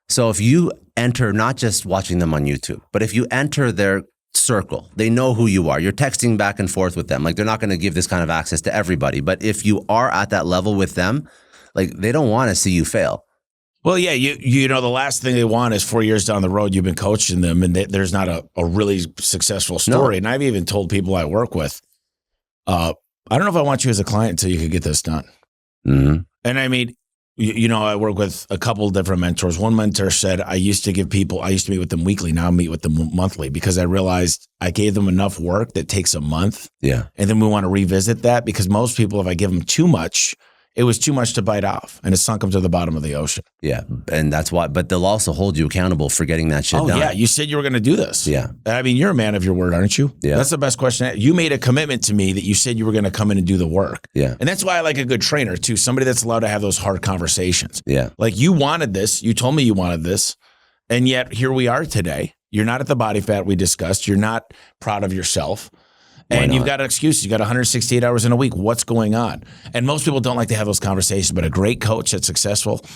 So if you enter, not just watching them on YouTube, but if you enter their circle, they know who you are. You're texting back and forth with them. Like they're not going to give this kind of access to everybody. But if you are at that level with them, like they don't want to see you fail. Well, yeah, you know, the last thing they want is 4 years down the road, you've been coaching them and there's not a really successful story. No. And I've even told people I work with, I don't know if I want you as a client until you can get this done. Mm-hmm. And I mean, I work with a couple of different mentors. One mentor said, I used to meet with them weekly. Now I meet with them monthly because I realized I gave them enough work that takes a month. Yeah. And then we want to revisit that because most people, if I give them too much, it was too much to bite off and it sunk them to the bottom of the ocean. Yeah. And that's why, but they'll also hold you accountable for getting that shit done. Oh yeah. You said you were going to do this. Yeah. I mean, you're a man of your word, aren't you? Yeah. That's the best question. You made a commitment to me that you said you were going to come in and do the work. Yeah. And that's why I like a good trainer too. Somebody that's allowed to have those hard conversations. Yeah. Like you wanted this, you told me you wanted this. And yet here we are today. You're not at the body fat we discussed. You're not proud of yourself. And you've got an excuse. You got 168 hours in a week. What's going on? And most people don't like to have those conversations, but a great coach that's successful.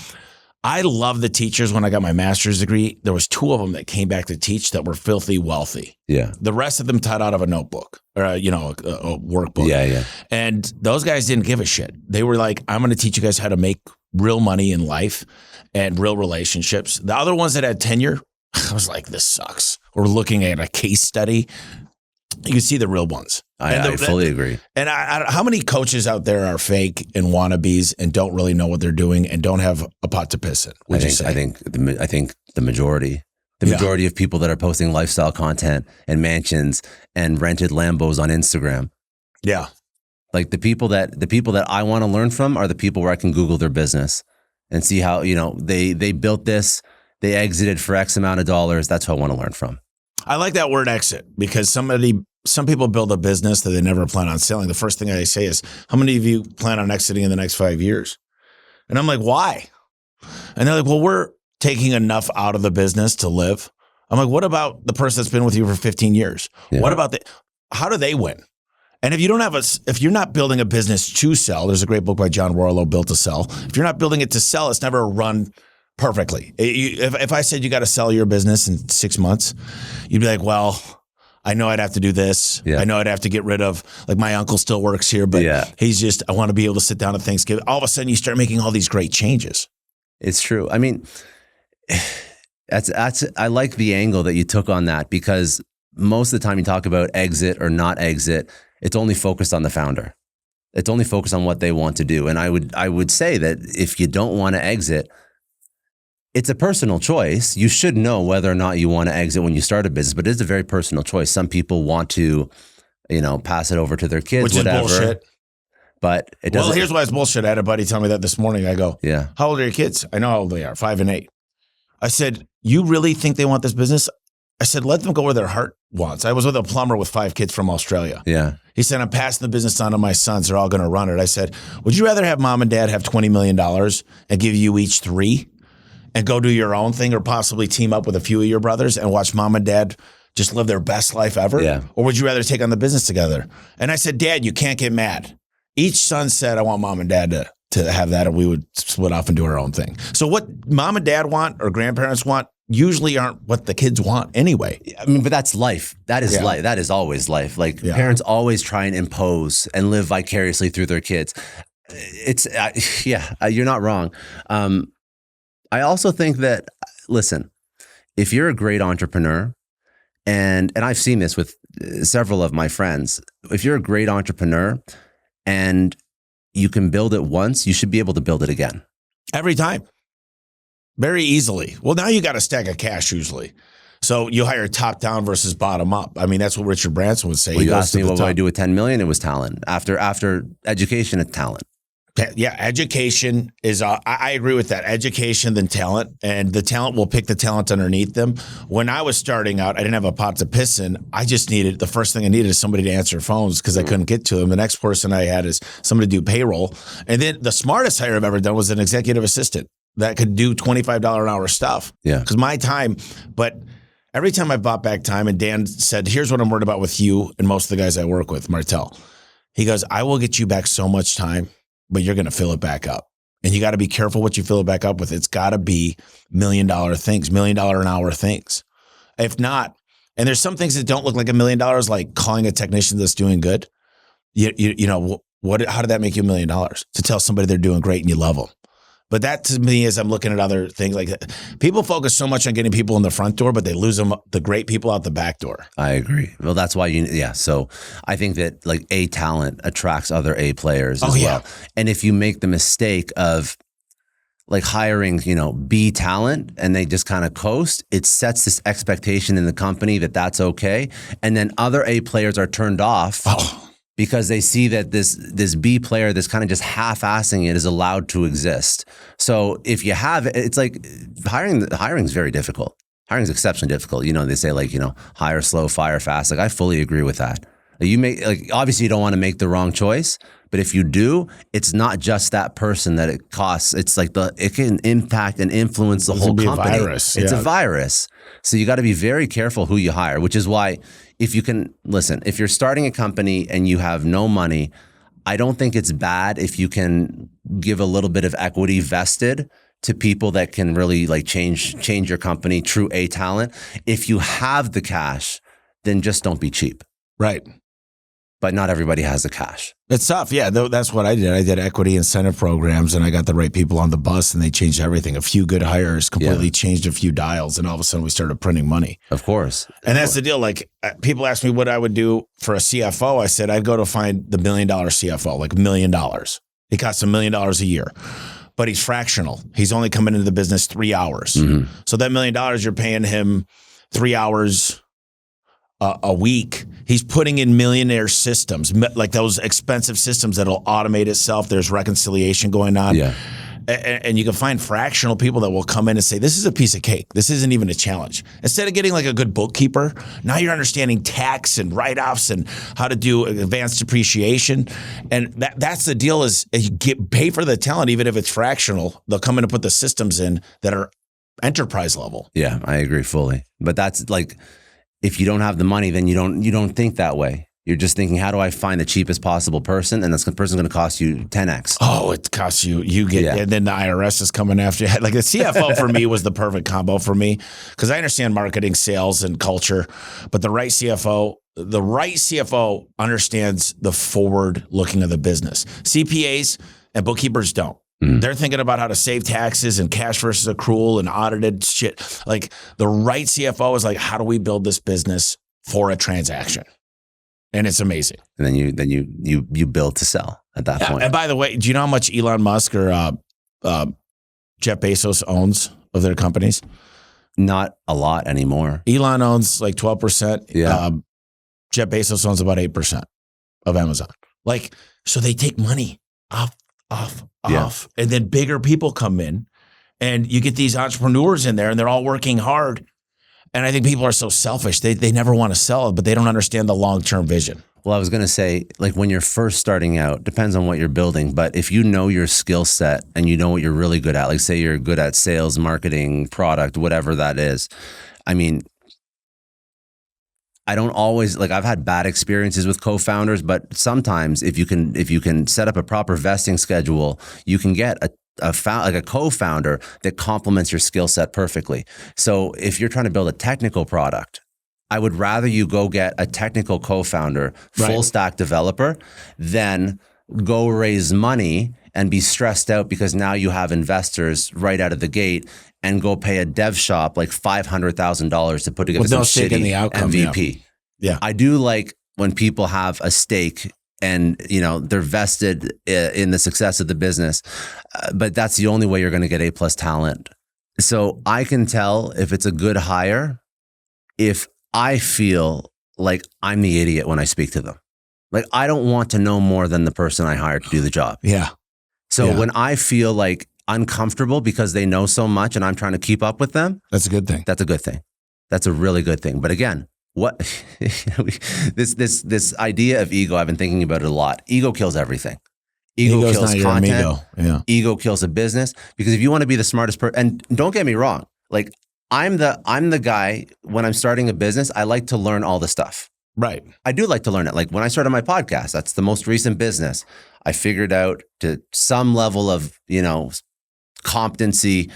I love the teachers. When I got my master's degree, there was 2 of them that came back to teach that were filthy wealthy. Yeah. The rest of them taught out of a notebook or, a workbook. Yeah, yeah. And those guys didn't give a shit. They were like, I'm going to teach you guys how to make real money in life and real relationships. The other ones that had tenure, I was like, this sucks. We're looking at a case study. You can see the real ones. I fully agree. And how many coaches out there are fake and wannabes and don't really know what they're doing and don't have a pot to piss in? I think the majority. The majority of people that are posting lifestyle content and mansions and rented Lambos on Instagram. Yeah. Like the people that I want to learn from are the people where I can Google their business and see how, they built this, they exited for X amount of dollars. That's who I want to learn from. I like that word exit because somebody some people build a business that they never plan on selling. The first thing I say is, how many of you plan on exiting in the next 5 years? And I'm like, why? And they're like, well, we're taking enough out of the business to live. I'm like, what about the person that's been with you for 15 years? Yeah. What about how do they win? And if you don't have if you're not building a business to sell, there's a great book by John Warlow, Built to Sell. If you're not building it to sell, it's never run perfectly. If I said you got to sell your business in 6 months, you'd be like, well, I know I'd have to do this. Yeah. I know I'd have to get rid of, like, my uncle still works here, but he's just, I want to be able to sit down at Thanksgiving. All of a sudden you start making all these great changes. It's true. I mean, I like the angle that you took on that, because most of the time you talk about exit or not exit, it's only focused on the founder. It's only focused on what they want to do. And I would say that if you don't want to exit, it's a personal choice. You should know whether or not you want to exit when you start a business, but it's a very personal choice. Some people want to, pass it over to their kids, which whatever. Is bullshit. But it doesn't. Well, here's why it's bullshit. I had a buddy tell me that this morning. I go, yeah. How old are your kids? I know how old they are, 5 and 8. I said, you really think they want this business? I said, let them go where their heart wants. I was with a plumber with 5 kids from Australia. Yeah. He said, I'm passing the business on to my sons. They're all going to run it. I said, would you rather have mom and dad have $20 million and give you each 3 and go do your own thing, or possibly team up with a few of your brothers and watch mom and dad just live their best life ever? Yeah. Or would you rather take on the business together? And I said, Dad, you can't get mad. Each son said, I want mom and dad to have that, and we would split off and do our own thing. So what mom and dad want or grandparents want usually aren't what the kids want anyway. I mean, but that's life. That is life. That is always life. Like, parents always try and impose and live vicariously through their kids. It's, you're not wrong. I also think that, listen, if you're a great entrepreneur, and I've seen this with several of my friends, if you're a great entrepreneur and you can build it once, you should be able to build it again. Every time. Very easily. Well, now you got a stack of cash usually. So you hire top down versus bottom up. I mean, that's what Richard Branson would say. Well, you asked me what would I do with 10 million? It was talent. After education, it's talent. Yeah, education is, I agree with that. Education than talent, and the talent will pick the talent underneath them. When I was starting out, I didn't have a pot to piss in. The first thing I needed is somebody to answer phones because I couldn't get to them. The next person I had is somebody to do payroll. And then the smartest hire I've ever done was an executive assistant that could do $25 an hour stuff. Yeah. Because my time, but every time I bought back time, and Dan said, here's what I'm worried about with you and most of the guys I work with, Martel. He goes, I will get you back so much time, but you're going to fill it back up. And you got to be careful what you fill it back up with. It's got to be $1 million things, $1 million an hour things. If not, and there's some things that don't look like $1 million, like calling a technician that's doing good. You know, how did that make you $1 million? To tell somebody they're doing great and you love them. But that to me, as I'm looking at other things like that, people focus so much on getting people in the front door, but they lose the great people out the back door. I agree. Well, that's why so I think that like A talent attracts other A players as well. And if you make the mistake of like hiring, B talent and they just kind of coast, it sets this expectation in the company that that's okay. And then other A players are turned off. Because they see that this B player that's kind of just half-assing it is allowed to exist. So if you have it, it's like hiring is very difficult. Hiring is exceptionally difficult. They say hire slow, fire fast. Like I fully agree with that. Obviously you don't want to make the wrong choice, but if you do, it's not just that person that it costs. It's like it can impact and influence the whole company. It's a virus. So you got to be very careful who you hire, which is why if you're starting a company and you have no money, I don't think it's bad if you can give a little bit of equity vested to people that can really change your company, true A talent. If you have the cash, then just don't be cheap. Right. But not everybody has the cash. It's tough. Yeah, that's what I did. I did equity incentive programs, and I got the right people on the bus, and they changed everything. A few good hires completely changed a few dials, and all of a sudden we started printing money. Of course. And that's the deal. Like people ask me what I would do for a CFO. I said, I'd go to find the $1 million CFO, like $1 million. He costs $1 million a year, but he's fractional. He's only coming into the business 3 hours. Mm-hmm. So that $1 million, you're paying him 3 hours a week. He's putting in millionaire systems, like those expensive systems that'll automate itself. There's reconciliation going on. Yeah. And you can find fractional people that will come in and say, this is a piece of cake. This isn't even a challenge. Instead of getting like a good bookkeeper, now you're understanding tax and write-offs and how to do advanced depreciation. And that's the deal is you pay for the talent, even if it's fractional. They'll come in and put the systems in that are enterprise level. Yeah, I agree fully. But that's like, if you don't have the money, then you don't think that way. You're just thinking, how do I find the cheapest possible person? And this person's going to cost you 10x. Oh, it costs you. And then the IRS is coming after you. Like the CFO for me was the perfect combo for me because I understand marketing, sales, and culture. But the right CFO understands the forward looking of the business. CPAs and bookkeepers don't. They're thinking about how to save taxes and cash versus accrual and audited shit. Like the right CFO is like, how do we build this business for a transaction? And it's amazing. And then you build to sell at that point. And by the way, do you know how much Elon Musk or Jeff Bezos owns of their companies? Not a lot anymore. Elon owns like 12%. Yeah. Jeff Bezos owns about 8% of Amazon. Like, so they take money off. And then bigger people come in and you get these entrepreneurs in there and they're all working hard. And I think people are so selfish. They never want to sell it, but they don't understand the long-term vision. Well, I was going to say, like when you're first starting out, depends on what you're building. But if you know your skill set and you know what you're really good at, like say you're good at sales, marketing, product, whatever that is. I mean, I don't always like I've had bad experiences with co-founders, but sometimes if you can set up a proper vesting schedule, you can get a co-founder that complements your skill set perfectly. So if you're trying to build a technical product, I would rather you go get a technical co-founder, full stack developer, than go raise money and be stressed out because now you have investors right out of the gate and go pay a dev shop like $500,000 to put together some shitty MVP. Yeah. I do like when people have a stake and they're vested in the success of the business, but that's the only way you're going to get A+ talent. So I can tell if it's a good hire if I feel like I'm the idiot when I speak to them. Like I don't want to know more than the person I hired to do the job. Yeah. So when I feel like uncomfortable because they know so much and I'm trying to keep up with them, that's a good thing. That's a good thing. That's a really good thing. But again, this idea of ego, I've been thinking about it a lot. Ego kills everything. Ego kills content. Yeah. Ego kills a business because if you want to be the smartest person, and don't get me wrong, like I'm the guy when I'm starting a business, I like to learn all the stuff. Right. I do like to learn it. Like when I started my podcast, that's the most recent business. I figured out to some level of, competency,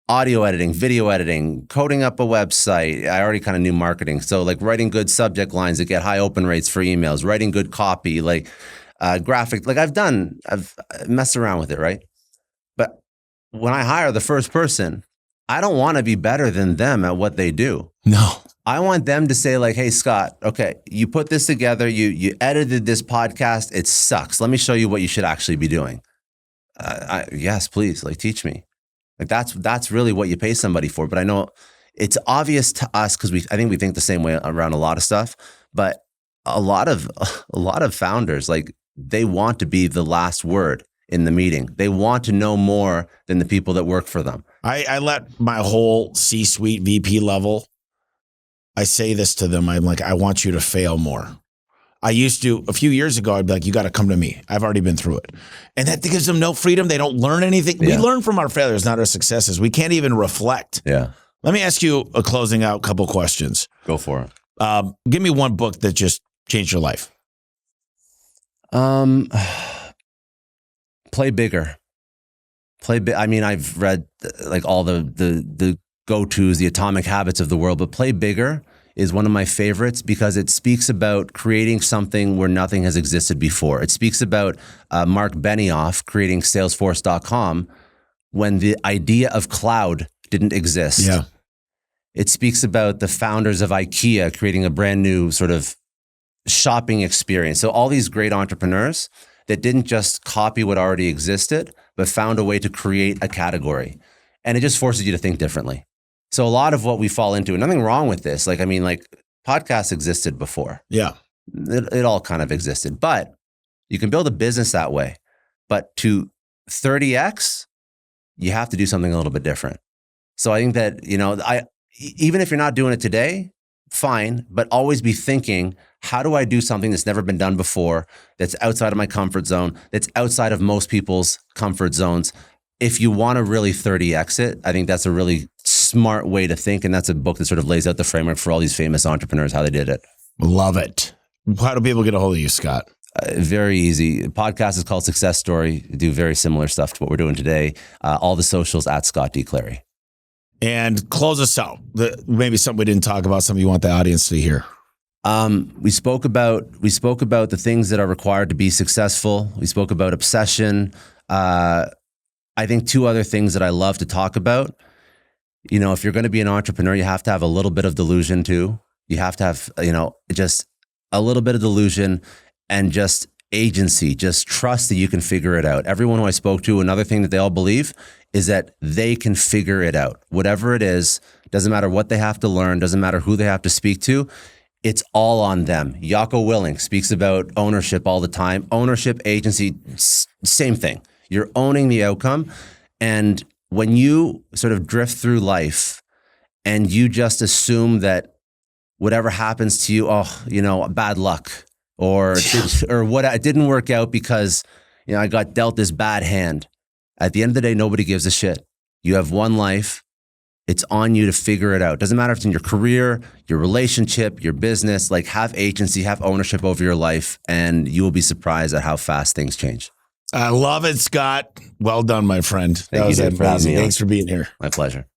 audio editing, video editing, coding up a website. I already kind of knew marketing. So like writing good subject lines that get high open rates for emails, writing good copy, like graphic, like I've messed around with it, right? But when I hire the first person, I don't want to be better than them at what they do. No. I want them to say like, hey, Scott, okay, you put this together, you edited this podcast, it sucks. Let me show you what you should actually be doing. Yes, please, like teach me. Like that's really what you pay somebody for. But I know it's obvious to us because I think we think the same way around a lot of stuff. But a lot of founders, like they want to be the last word in the meeting. They want to know more than the people that work for them. I let my whole C-suite VP level, I say this to them. I'm like, I want you to fail more. I used to, a few years ago, I'd be like, you got to come to me. I've already been through it. And that gives them no freedom. They don't learn anything. Yeah. We learn from our failures, not our successes. We can't even reflect. Yeah. Let me ask you a closing out couple questions. Go for it. Give me one book that just changed your life. Play bigger. I mean, I've read like all the go-tos, the Atomic Habits of the world, but Play Bigger is one of my favorites because it speaks about creating something where nothing has existed before. It speaks about Mark Benioff creating Salesforce.com when the idea of cloud didn't exist. Yeah. It speaks about the founders of IKEA creating a brand new sort of shopping experience. So all these great entrepreneurs that didn't just copy what already existed, but found a way to create a category. And it just forces you to think differently. So a lot of what we fall into, and nothing wrong with this. Like, I mean, like podcasts existed before. Yeah. It all kind of existed, but you can build a business that way. But to 30X, you have to do something a little bit different. So I think that, even if you're not doing it today, fine, but always be thinking, how do I do something that's never been done before, that's outside of my comfort zone, that's outside of most people's comfort zones? If you want to really 30x it, I think that's a really smart way to think. And that's a book that sort of lays out the framework for all these famous entrepreneurs, how they did it. Love it. How do people get a hold of you, Scott? Very easy. The podcast is called Success Story. We do very similar stuff to what we're doing today. All the socials at Scott D. Clary. And close us out. Maybe something we didn't talk about, something you want the audience to hear. We spoke about the things that are required to be successful. We spoke about obsession. I think two other things that I love to talk about. If you're going to be an entrepreneur, you have to have a little bit of delusion too. You have to have, just a little bit of delusion and just agency, just trust that you can figure it out. Everyone who I spoke to, another thing that they all believe is that they can figure it out. Whatever it is, doesn't matter what they have to learn, doesn't matter who they have to speak to, it's all on them. Jocko Willink speaks about ownership all the time. Ownership, agency, same thing. You're owning the outcome. And when you sort of drift through life and you just assume that whatever happens to you, bad luck, or what, it didn't work out because, I got dealt this bad hand. At the end of the day, nobody gives a shit. You have one life. It's on you to figure it out. Doesn't matter if it's in your career, your relationship, your business, have agency, have ownership over your life, and you will be surprised at how fast things change. I love it, Scott. Well done, my friend. Thank you, Dave, for having me on. Thanks for being here. My pleasure.